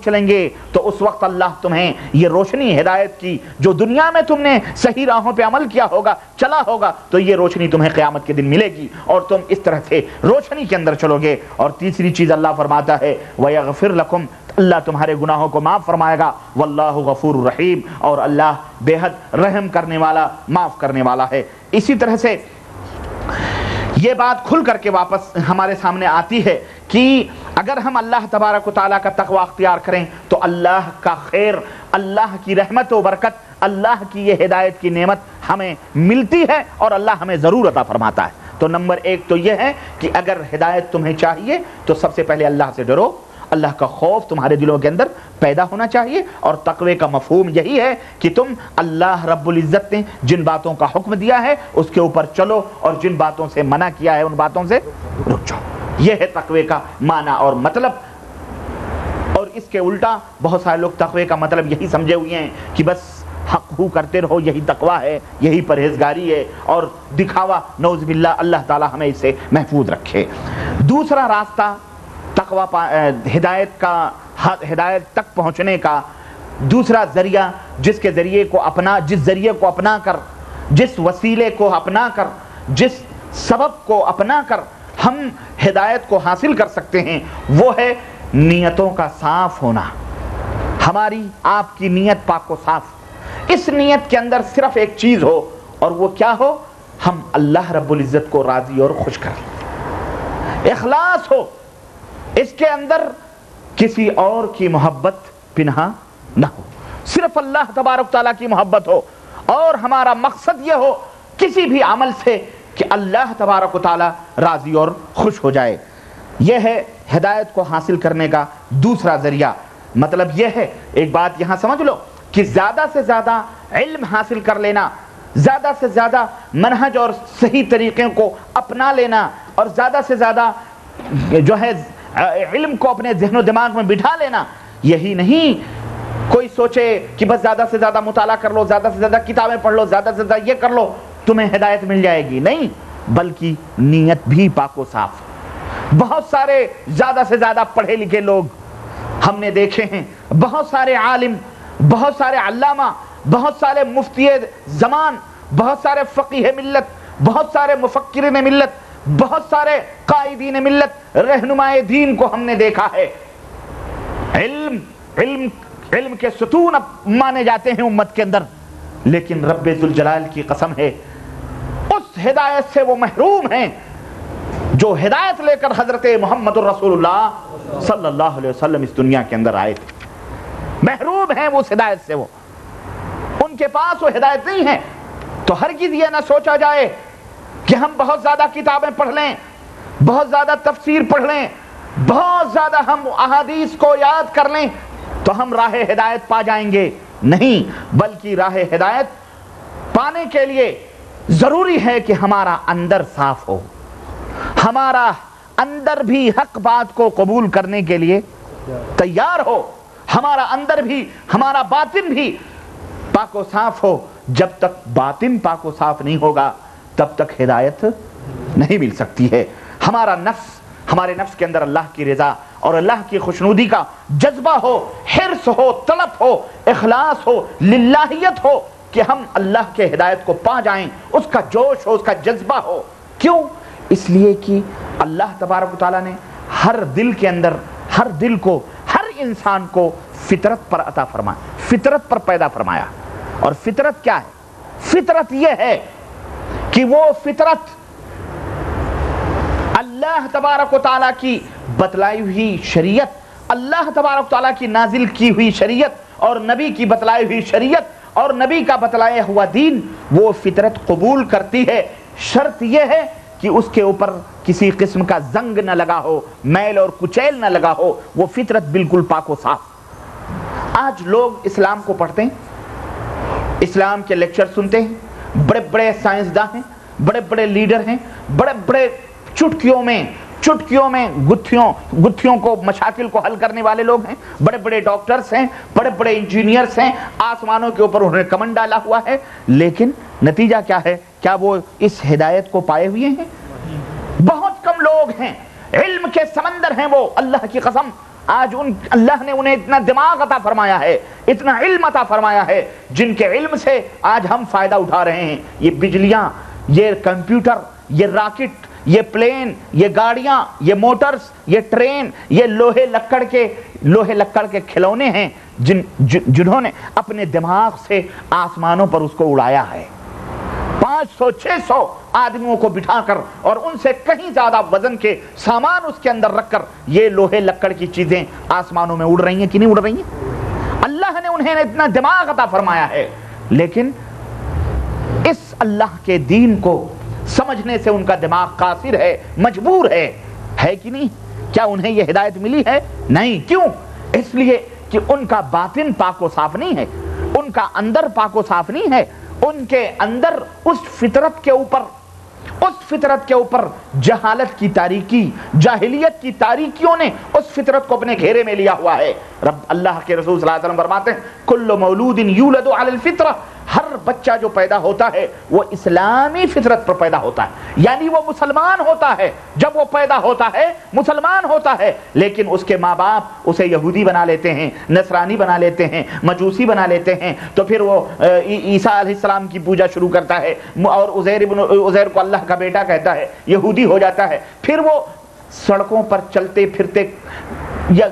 چلیں گے، تو اس وقت اللہ تمہیں یہ روشنی ہدایت کی جو دنیا میں تم نے صحیح راہوں پہ عمل کیا ہوگا، چلا ہوگا، تو یہ روشنی تمہیں قیامت کے دن ملے گی اور تم اس طرح سے روشنی کے اندر چلو گے۔ اور تیسری چیز اللہ فرماتا ہے وَيَغْفِرْ لَكُمْ، اللہ تمہارے گناہوں کو معاف فرمائے گا، وَاللَّهُ غَفُورٌ رَحِيمٌ، اور اللہ بے حد رحم کرنے والا، معاف کرنے والا ہے۔ اسی طرح سے یہ بات کھل کر کے واپس ہمارے سامنے آتی ہے کہ اگر ہم اللہ تبارک و تعالیٰ کا تقوی اختیار کریں تو اللہ کا خیر، اللہ کی رحمت و برکت، اللہ کی یہ ہدایت کی نعمت ہمیں ملتی ہے اور اللہ ہمیں ضرور عطا فرماتا ہے۔ تو نمبر ایک تو یہ ہے کہ اگر ہدایت تمہیں چاہیے تو سب سے پہلے اللہ سے ڈرو، اللہ کا خوف تمہارے دلوں کے اندر پیدا ہونا چاہیے، اور تقوی کا مفہوم یہی ہے کہ تم اللہ رب العزت نے جن باتوں کا حکم دیا ہے اس کے اوپر چلو، اور جن باتوں سے منع کیا ہے ان باتوں سے رک جاؤ۔ یہ ہے تقوی کا معنی اور مطلب۔ اور اس کے الٹا بہت سارے لوگ تقوی کا مطلب یہی سمجھے ہوئے ہیں کہ بس حق ہو کرتے رہو، یہی تقوی ہے، یہی پرہیزگاری ہے، اور دکھاوا، نعوذ باللہ، اللہ تعالی ہمیں اس سے محفوظ رکھے۔ دوسرا راستہ تقوی ہدایت تک پہنچنے کا دوسرا ذریعہ، جس ذریعے کو اپنا کر، جس وسیلے کو اپنا کر، جس سبب کو اپنا کر ہم ہدایت کو حاصل کر سکتے ہیں، وہ ہے نیتوں کا صاف ہونا۔ ہماری آپ کی نیت پاک و صاف، اس نیت کے اندر صرف ایک چیز ہو، اور وہ کیا ہو؟ ہم اللہ رب العزت کو راضی اور خوش کریں، اخلاص ہو، اس کے اندر کسی اور کی محبت پنہا نہ ہو، صرف اللہ تبارک تعالیٰ کی محبت ہو، اور ہمارا مقصد یہ ہو کسی بھی عمل سے کہ اللہ تبارک و تعالیٰ راضی اور خوش ہو جائے۔ یہ ہے ہدایت کو حاصل کرنے کا دوسرا ذریعہ۔ مطلب یہ ہے، ایک بات یہاں سمجھ لو کہ زیادہ سے زیادہ علم حاصل کر لینا، زیادہ سے زیادہ منہج اور صحیح طریقے کو اپنا لینا، اور زیادہ سے زیادہ جو ہے علم کو اپنے ذہن و دماغ میں بٹھا لینا، یہی نہیں کوئی سوچے کہ بس زیادہ سے زیادہ مطالعہ کر لو، زیادہ سے زیادہ کتابیں پڑھ لو، زیادہ سے زیادہ یہ کر لو تمہیں ہدایت مل جائے گی، نہیں، بلکہ نیت بھی پاک و صاف۔ بہت سارے زیادہ سے زیادہ پڑھے لکھے لوگ ہم نے دیکھے ہیں، بہت سارے عالم، بہت سارے علامہ، بہت سارے مفتی زمان، بہت سارے فقیہ ملت، بہت سارے مفکرین ملت، بہت سارے قائدین ملت، رہنمائے دین کو ہم نے دیکھا ہے، علم کے ستون مانے جاتے ہیں امت کے اندر، لیکن رب ذوالجلال کی قسم ہے اس ہدایت سے وہ محروم ہیں جو ہدایت لے کر حضرت محمد الرسول اللہ صلی اللہ علیہ وسلم اس دنیا کے اندر آئے تھے۔ محروم ہیں وہ اس ہدایت سے، وہ ان کے پاس وہ ہدایت نہیں ہے۔ تو ہرگز یہ نہ سوچا جائے کہ ہم بہت زیادہ کتابیں پڑھ لیں، بہت زیادہ تفسیر پڑھ لیں، بہت زیادہ ہم احادیث کو یاد کر لیں تو ہم راہ ہدایت پا جائیں گے، نہیں، بلکہ راہ ہدایت پانے کے لیے ضروری ہے کہ ہمارا اندر صاف ہو، ہمارا اندر بھی حق بات کو قبول کرنے کے لیے تیار ہو، ہمارا اندر بھی، ہمارا باطن بھی پاک و صاف ہو۔ جب تک باطن پاک و صاف نہیں ہوگا تب تک ہدایت نہیں مل سکتی ہے۔ ہمارا نفس، ہمارے نفس کے اندر اللہ کی رضا اور اللہ کی خوشنودی کا جذبہ ہو، حرص ہو، طلب ہو، اخلاص ہو، للہیت ہو کہ ہم اللہ کے ہدایت کو پا جائیں، اس کا جوش ہو، اس کا جذبہ ہو۔ کیوں؟ اس لیے کہ اللہ تبارک و تعالیٰ نے ہر دل کے اندر، ہر دل کو، ہر انسان کو فطرت پر عطا فرمایا، فطرت پر پیدا فرمایا۔ اور فطرت کیا ہے؟ فطرت یہ ہے کہ وہ فطرت اللہ تبارک و تعالیٰ کی بتلائی ہوئی شریعت، اللہ تبارک و تعالیٰ کی نازل کی ہوئی شریعت اور نبی کی بتلائی ہوئی شریعت اور نبی کا بتلایا ہوا دین، وہ فطرت قبول کرتی ہے۔ شرط یہ ہے کہ اس کے اوپر کسی قسم کا زنگ نہ لگا ہو، میل اور کچیل نہ لگا ہو، وہ فطرت بالکل پاک و صاف۔ آج لوگ اسلام کو پڑھتے ہیں، اسلام کے لیکچر سنتے ہیں، بڑے بڑے سائنسداں ہیں، بڑے بڑے لیڈر ہیں، بڑے بڑے چٹکیوں میں گتھیوں کو، مشاکل کو حل کرنے والے لوگ ہیں، بڑے بڑے ڈاکٹرز ہیں، بڑے بڑے انجینئرز ہیں، آسمانوں کے اوپر انہوں نے کمن ڈالا ہوا ہے، لیکن نتیجہ کیا ہے؟ کیا وہ اس ہدایت کو پائے ہوئے ہیں؟ بہت کم لوگ ہیں، علم کے سمندر ہیں وہ، اللہ کی قسم۔ آج اللہ نے انہیں اتنا دماغ عطا فرمایا ہے، اتنا علم عطا فرمایا ہے، جن کے علم سے آج ہم فائدہ اٹھا رہے ہیں۔ یہ بجلیاں، یہ کمپیوٹر، یہ راکٹ، یہ پلین، یہ گاڑیاں، یہ موٹرز، یہ ٹرین، یہ لوہے لکڑ کے کھلونے ہیں جنہوں نے اپنے دماغ سے آسمانوں پر اس کو اڑایا ہے۔ 500 600 آدمیوں کو بٹھا کر اور ان سے کہیں زیادہ وزن کے سامان اس کے اندر رکھ کر یہ لوہے لکڑ کی چیزیں آسمانوں میں اڑ رہی ہیں کہ نہیں اڑ رہی ہیں؟ اللہ نے انہیں اتنا دماغ عطا فرمایا ہے، لیکن اس اللہ کے دین کو سمجھنے سے ان کا دماغ قاصر ہے، مجبور ہے کہ نہیں؟ کیا انہیں یہ ہدایت ملی ہے؟ نہیں۔ کیوں؟ اس لیے کہ ان کا باطن پاک و صاف نہیں ہے، ان کا اندر پاک و صاف نہیں ہے، ان کے اندر اس فطرت کے اوپر جہالت کی تاریکی، جاہلیت کی تاریکیوں نے اس فطرت کو اپنے گھیرے میں لیا ہوا ہے۔ اللہ کے رسول صلی اللہ علیہ وسلم فرماتے ہیں کل مولود یولد علی الفطرہ، ہر بچہ جو پیدا ہوتا ہے وہ اسلامی فطرت پر پیدا ہوتا ہے، یعنی وہ مسلمان ہوتا ہے۔ جب وہ پیدا ہوتا ہے مسلمان ہوتا ہے، لیکن اس کے ماں باپ اسے یہودی بنا لیتے ہیں، نصرانی بنا لیتے ہیں، مجوسی بنا لیتے ہیں، تو پھر وہ عیسیٰ علیہ السلام کی پوجا شروع کرتا ہے اور عزیر کو اللہ کا بیٹا کہتا ہے، یہودی ہو جاتا ہے۔ پھر وہ سڑکوں پر چلتے پھرتے یا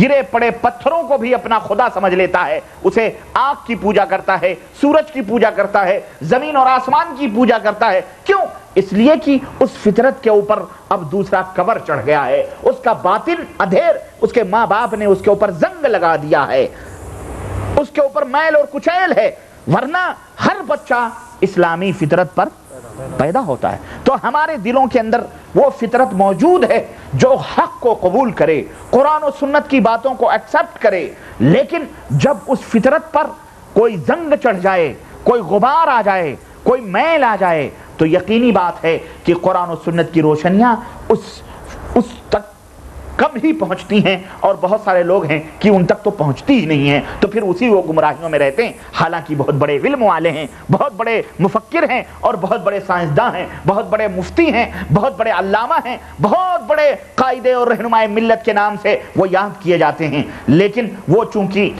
گرے پڑے پتھروں کو بھی اپنا خدا سمجھ لیتا ہے، اسے آگ کی پوجا کرتا ہے، سورج کی پوجا کرتا ہے، زمین اور آسمان کی پوجا کرتا ہے۔ کیوں؟ اس لیے کہ اس فطرت کے اوپر اب دوسرا کور چڑھ گیا ہے، اس کا باطن ادھیر، اس کے ماں باپ نے اس کے اوپر زنگ لگا دیا ہے، اس کے اوپر میل اور کچیل ہے۔ ورنہ ہر بچہ اسلامی فطرت پر پیدا ہوتا ہے۔ تو ہمارے دلوں کے اندر وہ فطرت موجود ہے جو حق کو قبول کرے، قرآن و سنت کی باتوں کو ایکسپٹ کرے، لیکن جب اس فطرت پر کوئی زنگ چڑھ جائے، کوئی غبار آ جائے، کوئی میل آ جائے، تو یقینی بات ہے کہ قرآن و سنت کی روشنیاں اس تک کم ہی پہنچتی ہیں، اور بہت سارے لوگ ہیں کہ ان تک تو پہنچتی ہی نہیں ہیں، تو پھر اسی وہ گمراہیوں میں رہتے ہیں۔ حالانکہ بہت بڑے علم والے ہیں، بہت بڑے مفکر ہیں، اور بہت بڑے سائنسداں ہیں، بہت بڑے مفتی ہیں، بہت بڑے علامہ ہیں، بہت بڑے قائد اور رہنمائے ملت کے نام سے وہ یاد کیے جاتے ہیں، لیکن وہ چونکہ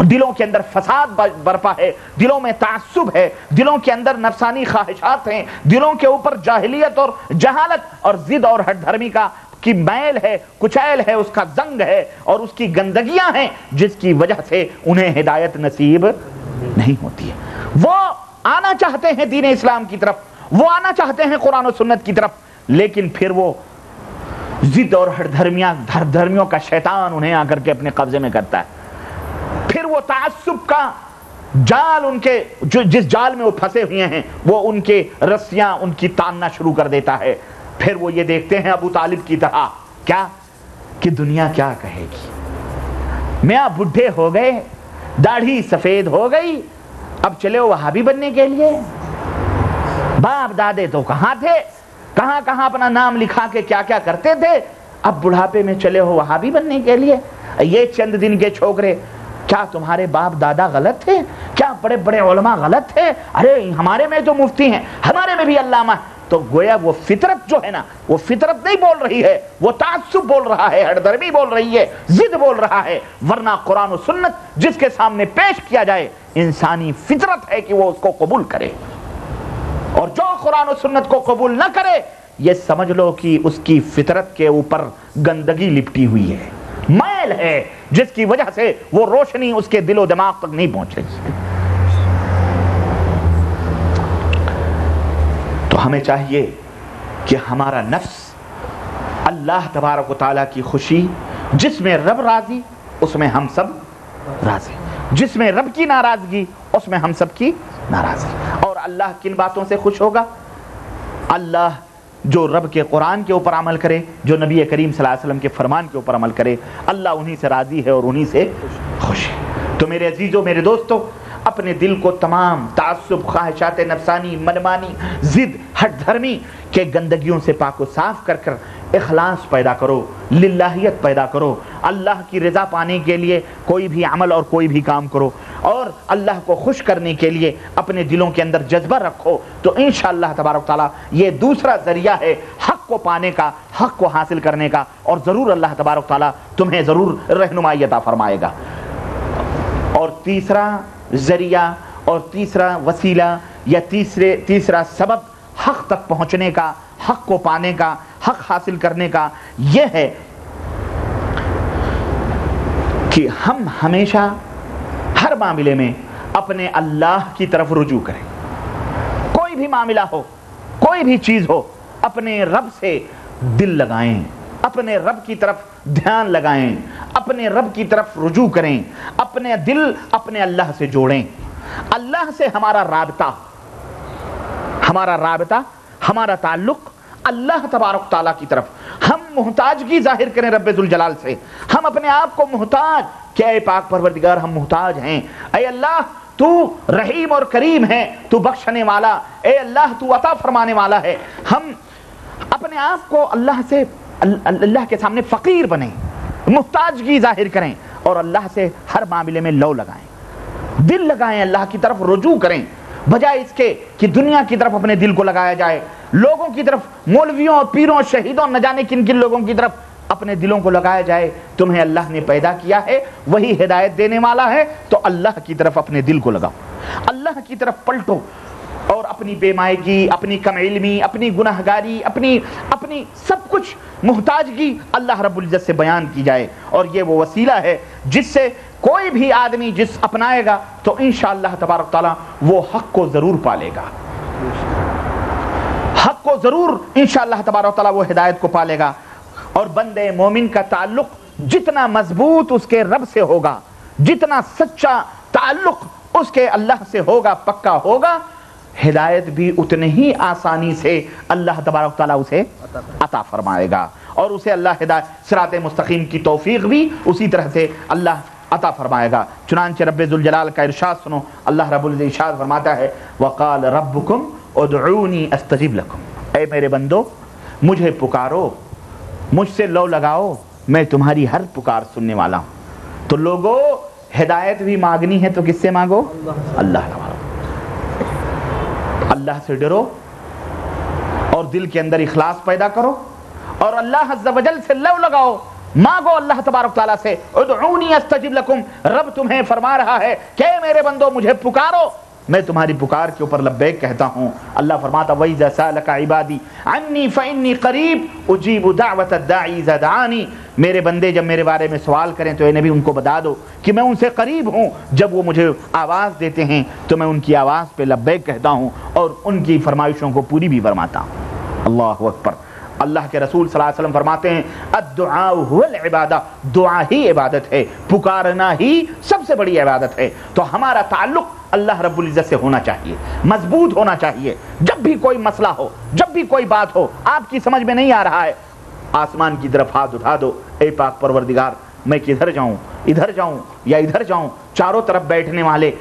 دلوں کے اندر فساد برپا ہے، دلوں میں تعصب ہے، دلوں کے اندر نفسانی خواہشات ہیں، دلوں کے اوپر جاہلیت اور جہالت اور ضد اور ہٹ دھرمی کی میل ہے، کچیل ہے، اس کا زنگ ہے اور اس کی گندگیاں ہیں، جس کی وجہ سے انہیں ہدایت نصیب نہیں ہوتی ہے۔ وہ آنا چاہتے ہیں دین اسلام کی طرف، وہ آنا چاہتے ہیں قرآن و سنت کی طرف، لیکن پھر وہ ضد اور ہٹ دھرمیوں کا شیطان انہیں آ کر کے اپنے قبضے میں کرتا ہے۔ پھر وہ تعصب کا جال ان کے جس جال میں وہ پھنسے ہوئے ہیں، وہ ان کے رسیاں ان کی تاننا شروع کر دیتا ہے۔ پھر وہ یہ دیکھتے ہیں ابو طالب کی طرح کیا کہ دنیا کیا کہے گی، میاں بڈھے ہو گئے، داڑھی سفید ہو گئی، اب چلے وہابی بننے کے لیے۔ باپ دادے تو کہاں تھے، کہاں کہاں اپنا نام لکھا کے کیا کیا کرتے تھے، اب بڑھاپے میں چلے ہو وہابی بننے کے لیے۔ یہ چند دن کے چھوکرے، کیا تمہارے باپ دادا غلط تھے؟ کیا بڑے بڑے علماء غلط تھے؟ ارے ہمارے میں جو مفتی ہیں، ہمارے میں بھی علامہ۔ تو گویا وہ فطرت جو ہے نا، وہ فطرت نہیں بول رہی ہے، وہ تعصب بول رہا ہے، ہٹ دھرمی بول رہی ہے، ضد بول رہا ہے۔ ورنہ قرآن و سنت جس کے سامنے پیش کیا جائے، انسانی فطرت ہے کہ وہ اس کو قبول کرے، اور جو قرآن و سنت کو قبول نہ کرے، یہ سمجھ لو کہ اس کی فطرت کے اوپر گندگی لپٹی ہوئی ہے، میل ہے، جس کی وجہ سے وہ روشنی اس کے دل و دماغ تک نہیں پہنچ رہی۔ تو ہمیں چاہیے کہ ہمارا نفس اللہ تبارک و تعالیٰ کی خوشی، جس میں رب راضی اس میں ہم سب راضی، جس میں رب کی ناراضگی اس میں ہم سب کی ناراضگی۔ اور اللہ کن باتوں سے خوش ہوگا؟ اللہ جو رب کے قرآن کے اوپر عمل کرے، جو نبی کریم صلی اللہ علیہ وسلم کے فرمان کے اوپر عمل کرے، اللہ انہی سے راضی ہے اور انہی سے خوش ہے۔ تو میرے عزیزوں، میرے دوستوں، اپنے دل کو تمام تعصب، خواہشات نفسانی، منمانی، ضد، ہٹ دھرمی کے گندگیوں سے پاک و صاف کر کر اخلاص پیدا کرو، للہیت پیدا کرو، اللہ کی رضا پانے کے لیے کوئی بھی عمل اور کوئی بھی کام کرو، اور اللہ کو خوش کرنے کے لیے اپنے دلوں کے اندر جذبہ رکھو، تو انشاءاللہ تبارک تعالیٰ یہ دوسرا ذریعہ ہے حق کو پانے کا، حق کو حاصل کرنے کا، اور ضرور اللہ تبارک تعالیٰ تمہیں ضرور رہنمائی عطا فرمائے گا۔ اور تیسرا ذریعہ اور تیسرا وسیلہ یا تیسرا سبب حق تک پہنچنے کا، حق کو پانے کا، حق حاصل کرنے کا، یہ ہے کہ ہم ہمیشہ ہر معاملے میں اپنے اللہ کی طرف رجوع کریں۔ کوئی بھی معاملہ ہو، کوئی بھی چیز ہو، اپنے رب سے دل لگائیں، اپنے رب کی طرف دھیان لگائیں، اپنے رب کی طرف رجوع کریں، اپنے دل اپنے اللہ سے جوڑیں۔ اللہ سے ہمارا رابطہ، ہمارا تعلق اللہ تبارک تعالیٰ کی طرف، ہم محتاجگی ظاہر کریں رب ذوالجلال سے، ہم اپنے آپ کو محتاج کہ اے پاک پروردگار ہم محتاج ہیں، اے اللہ تو رحیم اور کریم ہے، تو بخشنے والا، اے اللہ تو عطا فرمانے والا ہے۔ ہم اپنے آپ کو اللہ کے سامنے فقیر بنیں، محتاجگی ظاہر کریں اور اللہ سے ہر معاملے میں لو لگائیں، دل لگائیں، اللہ کی طرف رجوع کریں، بجائے اس کے کہ دنیا کی طرف اپنے دل کو لگایا جائے، لوگوں کی طرف، مولویوں اور پیروں شہیدوں نہ جانے کن کن لوگوں کی طرف اپنے دلوں کو لگایا جائے۔ تمہیں اللہ نے پیدا کیا ہے، وہی ہدایت دینے والا ہے، تو اللہ کی طرف اپنے دل کو لگاؤ، اللہ کی طرف پلٹو، اور اپنی بے مائگی، اپنی کم علمی، اپنی گناہگاری، اپنی سب کچھ محتاجگی اللہ رب العزت سے بیان کی جائے۔ اور یہ وہ وسیلہ ہے جس سے کوئی بھی آدمی جس اپنائے گا تو انشاءاللہ تبارک تعالیٰ وہ حق کو ضرور پالے گا، حق کو ضرور انشاءاللہ تبارک تعالیٰ وہ ہدایت کو پالے گا۔ اور بندے مومن کا تعلق جتنا مضبوط اس کے رب سے ہوگا، جتنا سچا تعلق اس کے اللہ سے ہوگا، پکا ہوگا، ہدایت بھی اتنے ہی آسانی سے اللہ تبارک تعالیٰ اسے عطا فرمائے گا، اور اسے اللہ ہدایت صراط مستقیم کی توفیق بھی اسی طرح سے اللہ عطا فرمائے گا۔ چنانچہ رب ذوالجلال کا ارشاد سنو، اللہ رب العزت ارشاد فرماتا ہے وقال ربکم ادعونی استجب لکم، اے میرے بندو مجھے پکارو، مجھ سے لو لگاؤ، میں تمہاری ہر پکار سننے والا ہوں۔ تو لوگوں ہدایت بھی مانگنی ہے تو کس سے مانگو؟ اللہ تبارک، اللہ سے ڈرو اور دل کے اندر اخلاص پیدا کرو اور اللہ عز و جل سے لو لگاؤ، مانگو اللہ تبارک تعالیٰ سے، ادعونی استجب لکم، رب تمہیں فرما رہا ہے کہ میرے بندو مجھے پکارو، میں تمہاری پکار کے اوپر لبیک کہتا ہوں۔ اللہ فرماتا وَإِذَا سَأَلَكَ عِبَادِي عَنِّي فَإِنِّي قَرِيبٌ أُجِيبُ دَعْوَةَ الدَّاعِي إِذَا دَعَانِي، میرے بندے جب میرے بارے میں سوال کریں تو اے نبی ان کو بتا دو کہ میں ان سے قریب ہوں، جب وہ مجھے آواز دیتے ہیں تو میں ان کی آواز پہ لبیک کہتا ہوں اور ان کی فرمائشوں کو پوری بھی فرماتا ہوں۔ اللہ اکبر۔ اللہ کے رسول صلی اللہ علیہ وسلم فرماتے ہیں الدعاء هو العبادہ، دعا ہی عبادت ہے، پکارنا ہی سب سے بڑی عبادت ہے۔ تو ہمارا تعلق اللہ رب العزت سے ہونا چاہیے، مضبوط ہونا چاہیے۔ جب بھی کوئی مسئلہ ہو، جب بھی کوئی بات ہو، آپ کی سمجھ میں نہیں آ رہا ہے، آسمان کی طرف ہاتھ اٹھا دو، اے پاک پروردگار میں کدھر جاؤں، ادھر جاؤں یا ادھر جاؤں؟ چاروں طرف بیٹھنے والے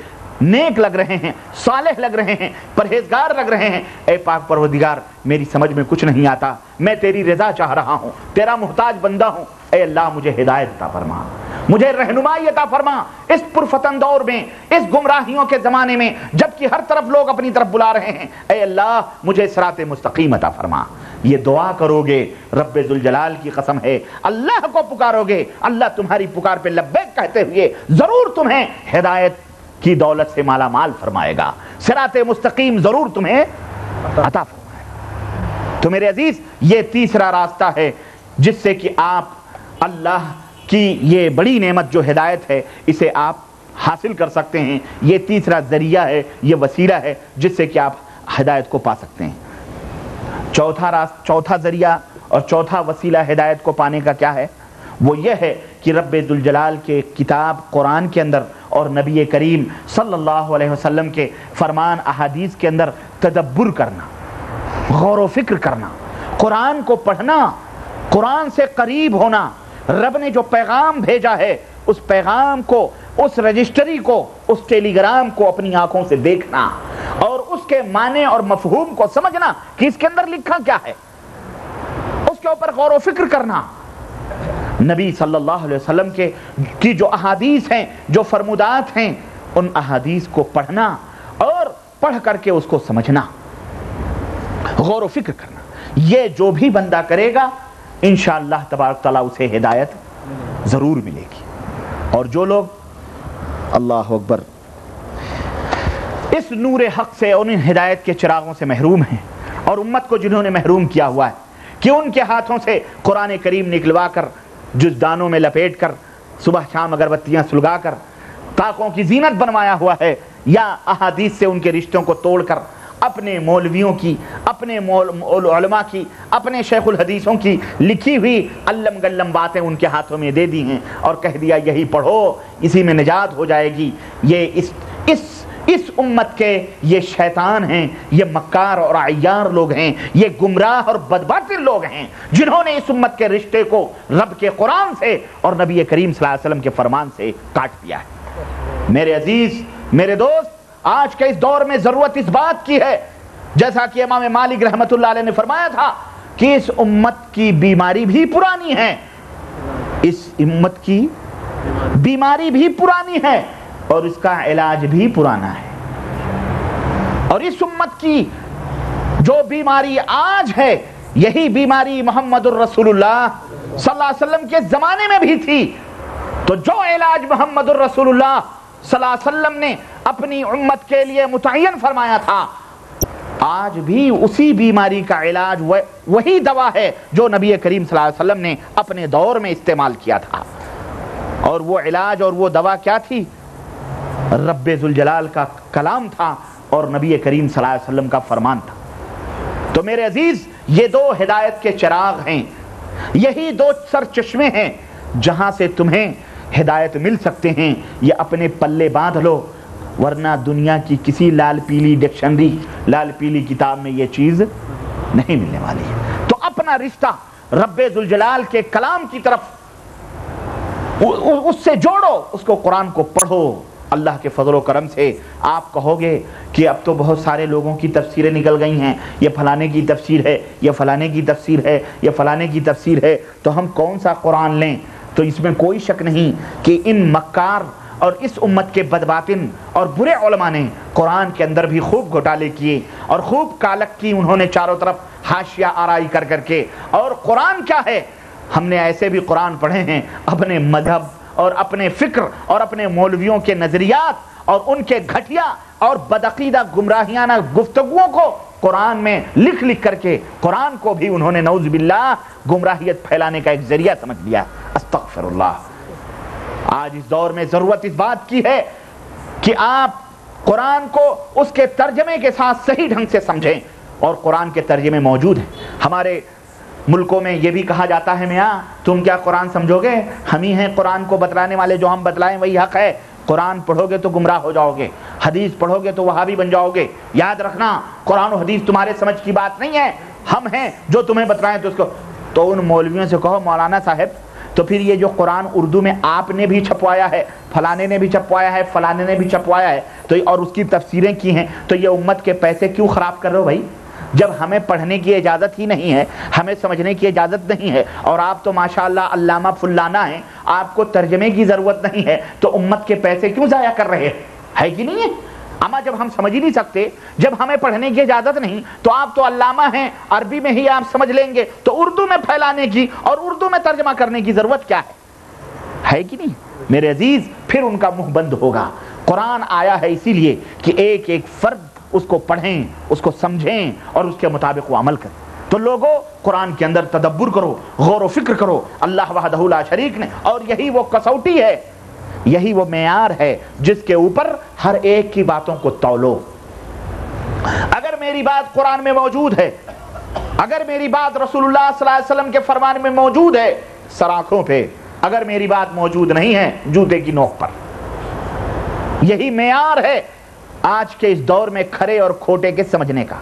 نیک لگ رہے ہیں، صالح لگ رہے ہیں، پرہیزگار لگ رہے ہیں، اے پاک پروردگار میری سمجھ میں کچھ نہیں آتا، میں تیری رضا چاہ رہا ہوں، تیرا محتاج بندہ ہوں، اے اللہ مجھے ہدایت عطا فرما، مجھے رہنمائی عطا فرما اس پرفتن دور میں، اس گمراہیوں کے زمانے میں، جبکہ ہر طرف لوگ اپنی طرف بلا رہے ہیں، اے اللہ مجھے صراط مستقیم عطا فرما۔ یہ دعا کرو گے، رب ذوالجلال کی قسم ہے اللہ کو پکارو گے، اللہ تمہاری پکار پہ لبیک کہتے ہوئے ضرور تمہیں ہدایت کی دولت سے مالا مال فرمائے گا، صراط مستقیم ضرور تمہیں عطا فرمائے گا۔ تو میرے عزیز یہ تیسرا راستہ ہے جس سے کہ آپ اللہ کی یہ بڑی نعمت جو ہدایت ہے اسے آپ حاصل کر سکتے ہیں، یہ تیسرا ذریعہ ہے، یہ وسیلہ ہے جس سے کہ آپ ہدایت کو پا سکتے ہیں۔ چوتھا ذریعہ اور چوتھا وسیلہ ہدایت کو پانے کا کیا ہے؟ وہ یہ ہے کہ رب ذوالجلال کے کتاب قرآن کے اندر اور نبی کریم صلی اللہ علیہ وسلم کے فرمان احادیث کے اندر تدبر کرنا، غور و فکر کرنا، قرآن کو پڑھنا، قرآن سے قریب ہونا، رب نے جو پیغام بھیجا ہے اس پیغام کو، اس رجسٹری کو، اس ٹیلی گرام کو اپنی آنکھوں سے دیکھنا اور اس کے معنی اور مفہوم کو سمجھنا کہ اس کے اندر لکھا کیا ہے، اس کے اوپر غور و فکر کرنا، نبی صلی اللہ علیہ وسلم کی جو احادیث ہیں، جو فرمودات ہیں، ان احادیث کو پڑھنا اور پڑھ کر کے اس کو سمجھنا، غور و فکر کرنا۔ یہ جو بھی بندہ کرے گا انشاءاللہ تبارک تعالیٰ اسے ہدایت ضرور ملے گی۔ اور جو لوگ اللہ اکبر اس نور حق سے اور ان ہدایت کے چراغوں سے محروم ہیں، اور امت کو جنہوں نے محروم کیا ہوا ہے کہ ان کے ہاتھوں سے قرآن کریم نکلوا کر، جزدانوں میں لپیٹ کر، صبح شام اگربتیاں سلگا کر طاقوں کی زینت بنوایا ہوا ہے، یا احادیث سے ان کے رشتوں کو توڑ کر اپنے مولویوں کی، اپنے علماء کی، اپنے شیخ الحدیثوں کی لکھی ہوئی علم گلم باتیں ان کے ہاتھوں میں دے دی ہیں اور کہہ دیا یہی پڑھو، اسی میں نجات ہو جائے گی۔ یہ اس امت کے یہ شیطان ہیں، یہ مکار اور عیار لوگ ہیں، یہ گمراہ اور بدباطل لوگ ہیں جنہوں نے اس امت کے رشتے کو رب کے قرآن سے اور نبی کریم صلی اللہ علیہ وسلم کے فرمان سے کاٹ دیا ہے۔ میرے عزیز، میرے دوست، آج کے اس دور میں ضرورت اس بات کی ہے، جیسا کہ امام مالک رحمۃ اللہ علیہ نے فرمایا تھا کہ اس امت کی بیماری بھی پرانی ہے، اس امت کی بیماری بھی پرانی ہے اور اس کا علاج بھی پرانا ہے، اور اس امت کی جو بیماری آج ہے یہی بیماری محمد الرسول اللہ صلی اللہ علیہ وسلم کے زمانے میں بھی تھی۔ تو جو علاج محمد الرسول اللہ صلی اللہ علیہ وسلم نے اپنی امت کے لیے متعین فرمایا تھا، آج بھی اسی بیماری کا علاج وہی دوا ہے جو نبی کریم صلی اللہ علیہ وسلم نے اپنے دور میں استعمال کیا تھا۔ اور وہ علاج اور وہ دوا کیا تھی؟ رب ذوالجلال کا کلام تھا اور نبی کریم صلی اللہ علیہ وسلم کا فرمان تھا۔ تو میرے عزیز، یہ دو ہدایت کے چراغ ہیں، یہی دو سر چشمے ہیں جہاں سے تمہیں ہدایت مل سکتے ہیں، یہ اپنے پلے باندھ لو، ورنہ دنیا کی کسی لال پیلی ڈکشنری، لال پیلی کتاب میں یہ چیز نہیں ملنے والی ہے۔ تو اپنا رشتہ رب ذوالجلال کے کلام کی طرف اس سے جوڑو، اس کو قرآن کو پڑھو۔ اللہ کے فضل و کرم سے آپ کہو گے کہ اب تو بہت سارے لوگوں کی تفسیریں نکل گئی ہیں، یہ فلانے کی تفسیر ہے، یہ فلانے کی تفسیر ہے، یہ فلانے کی تفسیر ہے، تو ہم کون سا قرآن لیں؟ تو اس میں کوئی شک نہیں کہ ان مکار اور اس امت کے بدباطن اور برے علماء نے قرآن کے اندر بھی خوب گھوٹالے کیے اور خوب کالک کی انہوں نے چاروں طرف حاشیہ آرائی کر کر کے۔ اور قرآن کیا ہے؟ ہم نے ایسے بھی قرآن پڑھے ہیں اپنے مذہب اور اپنے فکر اور اپنے مولویوں کے نظریات اور ان کے گھٹیا اور بدعقیدہ گمراہیانہ گفتگوؤں کو قرآن میں لکھ لکھ کر کے قرآن کو بھی انہوں نے نعوذ باللہ گمراہیت پھیلانے کا ایک ذریعہ سمجھ لیا۔ استغفر اللہ۔ آج اس دور میں ضرورت اس بات کی ہے کہ آپ قرآن کو اس کے ترجمے کے ساتھ صحیح ڈھنگ سے سمجھیں، اور قرآن کے ترجمے موجود ہیں۔ ہمارے ملکوں میں یہ بھی کہا جاتا ہے میاں تم کیا قرآن سمجھو گے، ہم ہی ہیں قرآن کو بتلانے والے، جو ہم بتلائیں وہی حق ہے، قرآن پڑھو گے تو گمراہ ہو جاؤ گے، حدیث پڑھو گے تو وہابی بن جاؤ گے، یاد رکھنا قرآن و حدیث تمہارے سمجھ کی بات نہیں ہے، ہم ہیں جو تمہیں بتلائیں تو اس کو۔ تو ان مولویوں سے کہو مولانا صاحب تو پھر یہ جو قرآن اردو میں آپ نے بھی چھپوایا ہے، فلانے نے بھی چھپوایا ہے، فلانے نے بھی چھپوایا ہے، تو اور اس کی تفسیریں کی ہیں، تو یہ امت کے پیسے کیوں خراب کر رہے ہو بھائی؟ جب ہمیں پڑھنے کی اجازت ہی نہیں ہے، ہمیں سمجھنے کی اجازت نہیں ہے، اور آپ تو ماشاءاللہ علامہ فلانا ہیں، آپ کو ترجمے کی ضرورت نہیں ہے، تو امت کے پیسے کیوں ضائع کر رہے ہیں؟ ہے کہ نہیں ہے؟ اما جب ہم سمجھ ہی نہیں سکتے، جب ہمیں پڑھنے کی اجازت نہیں، تو آپ تو علامہ ہیں، عربی میں ہی آپ سمجھ لیں گے، تو اردو میں پھیلانے کی اور اردو میں ترجمہ کرنے کی ضرورت کیا ہے کہ نہیں؟ میرے عزیز، پھر ان کا منہ بند ہوگا۔ قرآن آیا ہے اسی لیے کہ ایک ایک فرد اس کو پڑھیں، اس کو سمجھیں اور اس کے مطابق وہ عمل کریں۔ تو لوگوں، قرآن کے اندر تدبر کرو، غور و فکر کرو، اللہ وحدہ لا شریک نے، اور یہی وہ کسوٹی ہے، یہی وہ معیار ہے جس کے اوپر ہر ایک کی باتوں کو تولو۔ اگر میری بات قرآن میں موجود ہے، اگر میری بات رسول اللہ صلی اللہ علیہ وسلم کے فرمان میں موجود ہے سر آنکھوں پہ، اگر میری بات موجود نہیں ہے جوتے کی نوک پر۔ یہی معیار ہے آج کے اس دور میں کھرے اور کھوٹے کے سمجھنے کا۔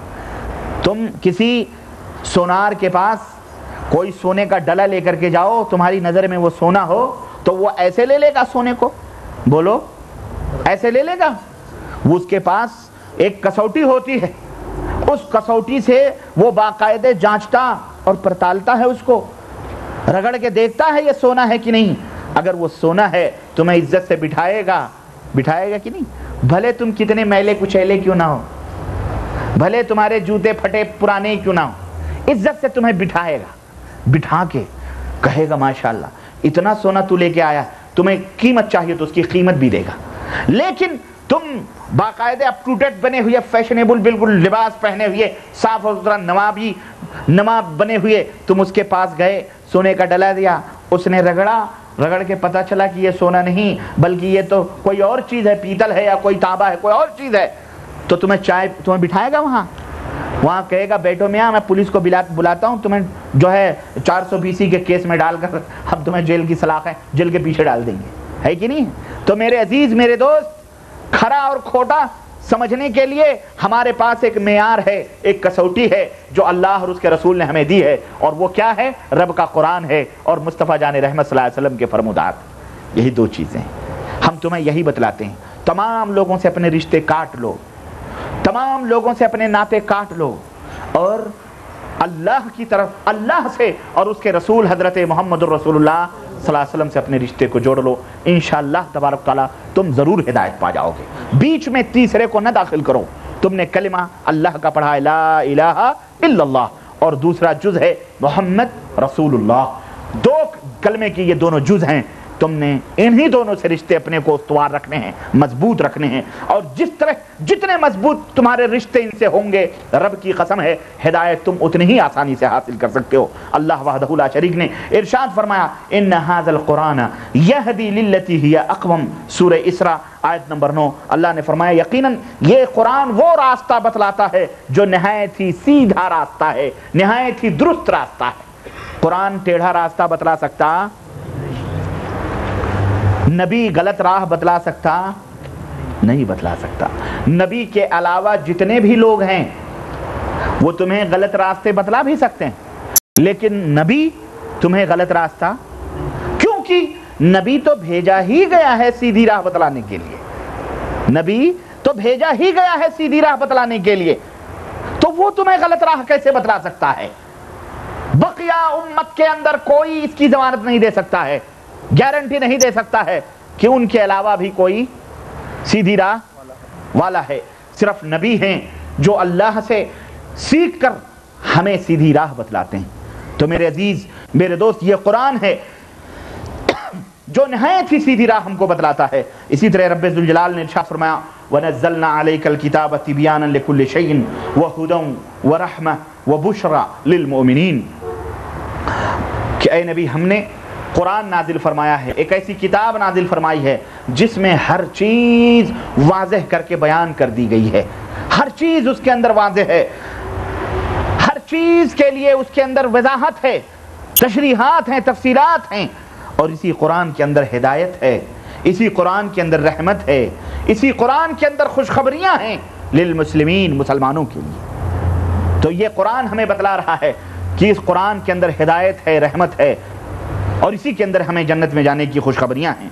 تم کسی سونار کے پاس کوئی سونے کا ڈلا لے کر کے جاؤ، تمہاری نظر میں وہ سونا ہو تو وہ ایسے لے لے گا سونے کو؟ بولو، ایسے لے لے گا؟ وہ اس کے پاس ایک کسوٹی ہوتی ہے، اس کسوٹی سے وہ باقاعدہ جانچتا اور پرتالتا ہے، اس کو رگڑ کے دیکھتا ہے یہ سونا ہے کہ نہیں۔ اگر وہ سونا ہے تمہیں عزت سے بٹھائے گا کہ نہیں؟ بھلے تم کتنے میلے کچیلے کیوں نہ ہو، بھلے تمہارے جوتے پھٹے پرانے کیوں نہ ہو، عزت سے تمہیں بٹھائے گا، بٹھا کے کہے گا ماشاءاللہ اتنا سونا تو لے کے آیا، تمہیں قیمت چاہیے تو اس کی قیمت بھی دے گا۔ لیکن تم باقاعدہ اپ ٹو ڈیٹ بنے ہوئے، فیشنیبل بالکل لباس پہنے ہوئے، صاف ستھرا نواب بنے ہوئے، تم اس کے پاس گئے، سونے کا ڈلا دیا، اس نے رگڑ کے پتا چلا کہ یہ سونا نہیں بلکہ یہ تو کوئی اور چیز ہے، پیتل ہے یا کوئی تانبا ہے، کوئی اور چیز ہے، تو تمہیں بٹھائے گا وہاں کہے گا بیٹھو میاں میں پولیس کو بلاتا ہوں، تمہیں جو ہے 420 کے کیس میں ڈال کر ہم تمہیں جیل کی سلاخ ہے جیل کے پیچھے ڈال دیں گے، ہے کہ نہیں؟ تو میرے عزیز، میرے دوست، کھرا اور کھوٹا سمجھنے کے لیے ہمارے پاس ایک معیار ہے، ایک کسوٹی ہے جو اللہ اور اس کے رسول نے ہمیں دی ہے، اور وہ کیا ہے؟ رب کا قرآن ہے اور مصطفیٰ جان رحمت صلی اللہ علیہ وسلم کے فرمودات۔ یہی دو چیزیں ہم تمہیں یہی بتلاتے ہیں۔ تمام لوگوں سے اپنے رشتے کاٹ لو، تمام لوگوں سے اپنے ناطے کاٹ لو، اور اللہ کی طرف، اللہ سے اور اس کے رسول حضرت محمد الرسول اللہ صلی اللہ علیہ وسلم سے اپنے رشتے کو جوڑ لو، انشاءاللہ تبارک تعالیٰ تم ضرور ہدایت پا جاؤ گے۔ بیچ میں تیسرے کو نہ داخل کرو۔ تم نے کلمہ اللہ کا پڑھا ہے لا الہ الا اللہ، اور دوسرا جز ہے محمد رسول اللہ، دو کلمے کی یہ دونوں جز ہیں، تم نے انہی دونوں سے رشتے اپنے کو استوار رکھنے ہیں، مضبوط رکھنے ہیں، اور جتنے مضبوط تمہارے رشتے ان سے ہوں گے، رب کی قسم ہے ہدایت تم اتنی ہی آسانی سے حاصل کر سکتے ہو۔ اللہ وحدہ لا شریک نے ارشاد فرمایا ان ھذا القرآن یہدی للتی ہی اقوم، سورہ اسراء آیت نمبر 9، اللہ نے فرمایا یقیناً یہ قرآن وہ راستہ بتلاتا ہے جو نہایت ہی سیدھا راستہ ہے، نہایت ہی درست راستہ ہے۔ قرآن ٹیڑھا راستہ بتلا سکتا؟ نبی غلط راہ بتلا سکتا؟ نہیں بتلا سکتا۔ نبی کے علاوہ جتنے بھی لوگ ہیں وہ تمہیں غلط راستے بتلا بھی سکتے ہیں، لیکن نبی تمہیں غلط راستہ، کیونکہ نبی تو بھیجا ہی گیا ہے سیدھی راہ بتلانے کے لیے، نبی تو بھیجا ہی گیا ہے سیدھی راہ بتلانے کے لیے، تو وہ تمہیں غلط راہ کیسے بتلا سکتا ہے؟ بقیہ امت کے اندر کوئی اس کی ضمانت نہیں دے سکتا ہے، گارنٹی نہیں دے سکتا ہے کہ ان کے علاوہ بھی کوئی سیدھی راہ والا ہے۔ صرف نبی ہیں جو اللہ سے سیکھ کر ہمیں سیدھی راہ بتلاتے ہیں۔ تو میرے عزیز، میرے دوست، یہ قرآن ہے جو نہایت ہی سیدھی راہ ہم کو بتلاتا ہے۔ اسی طرح رب ذوالجلال نے ارشاد فرمایا وَنَزَّلْنَا عَلَيْكَ الْكِتَابَ تِبْيَانًا لِكُلِّ شَيْءٍ وَهُدًى وَرَحْمَةً وَبُشْرًى لِلْمُؤْمِنِينَ، کہ اے نبی ہم نے قرآن نازل فرمایا ہے، ایک ایسی کتاب نازل فرمائی ہے جس میں ہر چیز واضح کر کے بیان کر دی گئی ہے، ہر چیز اس کے اندر واضح ہے، ہر چیز کے لیے اس کے اندر وضاحت ہے، تشریحات ہیں، تفسیرات ہیں، اور اسی قرآن کے اندر ہدایت ہے، اسی قرآن کے اندر رحمت ہے، اسی قرآن کے اندر خوشخبریاں ہیں للمسلمین، مسلمانوں کے لیے۔ تو یہ قرآن ہمیں بتلا رہا ہے کہ اس قرآن کے اندر ہدایت ہے، رحمت ہے، اور اسی کے اندر ہمیں جنت میں جانے کی خوشخبریاں ہیں۔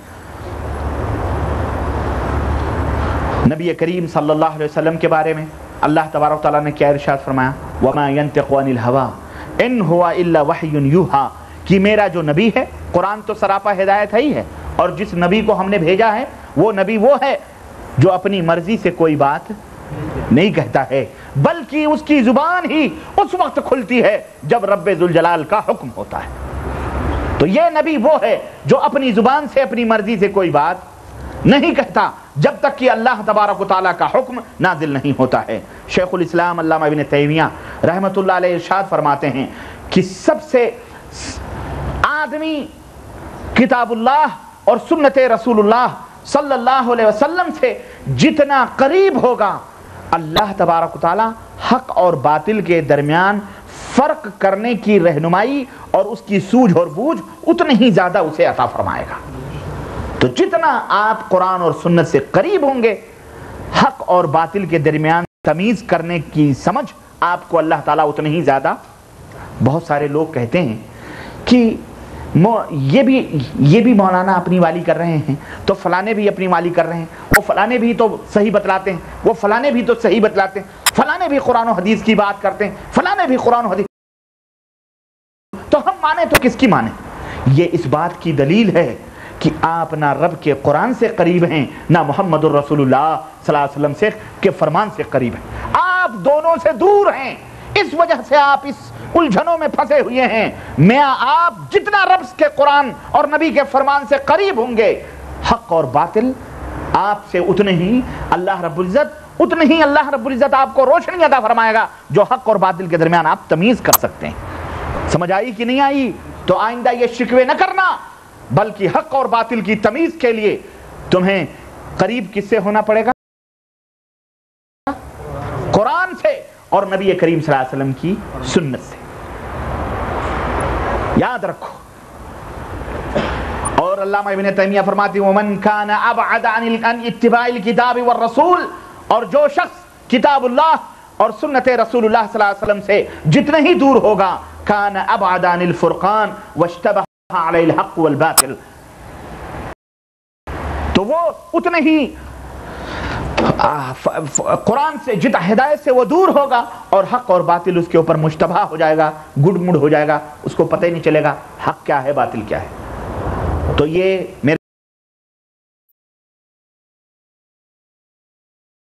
نبی کریم صلی اللہ علیہ وسلم کے بارے میں اللہ تبارک تعالیٰ نے کیا ارشاد فرمایا وَمَا يَنْتِقُ عَنِ الْهَوَىٰ إِنْ هُوَ إِلَّا وَحْيٌ يُوحَىٰ، کہ میرا جو نبی ہے، قرآن تو سراپا ہدایت ہی ہے، اور جس نبی کو ہم نے بھیجا ہے وہ نبی وہ ہے جو اپنی مرضی سے کوئی بات نہیں کہتا ہے، بلکہ اس کی زبان ہی اس وقت کھلتی ہے جب رب ذوالجلال کا حکم ہوتا ہے۔ تو یہ نبی وہ ہے جو اپنی زبان سے، اپنی مرضی سے کوئی بات نہیں کہتا جب تک کہ اللہ تبارک و تعالیٰ کا حکم نازل نہیں ہوتا ہے۔ شیخ الاسلام علامہ ابن تیمیہ رحمۃ اللہ علیہ ارشاد فرماتے ہیں کہ سب سے آدمی کتاب اللہ اور سنت رسول اللہ صلی اللہ علیہ وسلم سے جتنا قریب ہوگا، اللہ تبارک و تعالیٰ حق اور باطل کے درمیان فرق کرنے کی رہنمائی اور اس کی سوجھ اور بوجھ اتنی ہی زیادہ اسے عطا فرمائے گا۔ تو جتنا آپ قرآن اور سنت سے قریب ہوں گے، حق اور باطل کے درمیان تمیز کرنے کی سمجھ آپ کو اللہ تعالیٰ اتنی ہی زیادہ۔ بہت سارے لوگ کہتے ہیں کہ یہ بھی مولانا اپنی والی کر رہے ہیں، تو فلانے بھی اپنی والی کر رہے ہیں، وہ فلانے بھی تو صحیح بتلاتے ہیں، وہ فلانے بھی تو صحیح بتلاتے ہیں، فلانے بھی قرآن و حدیث کی بات کرتے ہیں، فلانے بھی قرآن و حدیث، تو ہم مانیں تو کس کی مانیں؟ یہ اس بات کی دلیل ہے کہ آپ نہ رب کے قرآن سے قریب ہیں، نہ محمد الرسول اللہ صلی اللہ علیہ وسلم سے کے فرمان سے قریب ہیں، آپ دونوں سے دور ہیں۔ اس وجہ سے آپ اس الجھنوں میں پھنسے ہوئے ہیں۔ میاں آپ جتنا رب کے قرآن اور نبی کے فرمان سے قریب ہوں گے، حق اور باطل آپ سے اتنے ہی اللہ رب العزت آپ کو روشنی عطا فرمائے گا جو حق اور باطل کے درمیان آپ تمیز کر سکتے ہیں۔ سمجھ آئی کہ نہیں آئی؟ تو آئندہ یہ شکوے نہ کرنا، بلکہ حق اور باطل کی تمیز کے لیے تمہیں قریب کس سے ہونا پڑے گا؟ اور نبی کریم صلی اللہ علیہ وسلم کی سنت سے. یاد رکھو. اور علامہ ابن تیمیہ فرماتے ہیں ومن کان ابعد عن اتباع الکتاب والرسول، اور جو شخص کتاب اللہ اور سنت رسول اللہ صلی اللہ علیہ وسلم سے جتنے ہی دور ہوگا کان ابعد عن الفرقان واشتبہ علی الحق والباطل، تو وہ اتنے ہی قرآن سے ہدایت سے وہ دور ہوگا اور حق اور باطل اس کے اوپر مشتبہ ہو جائے گا، گڈ مڈ ہو جائے گا، اس کو پتہ ہی نہیں چلے گا حق کیا ہے باطل کیا ہے. تو یہ میرے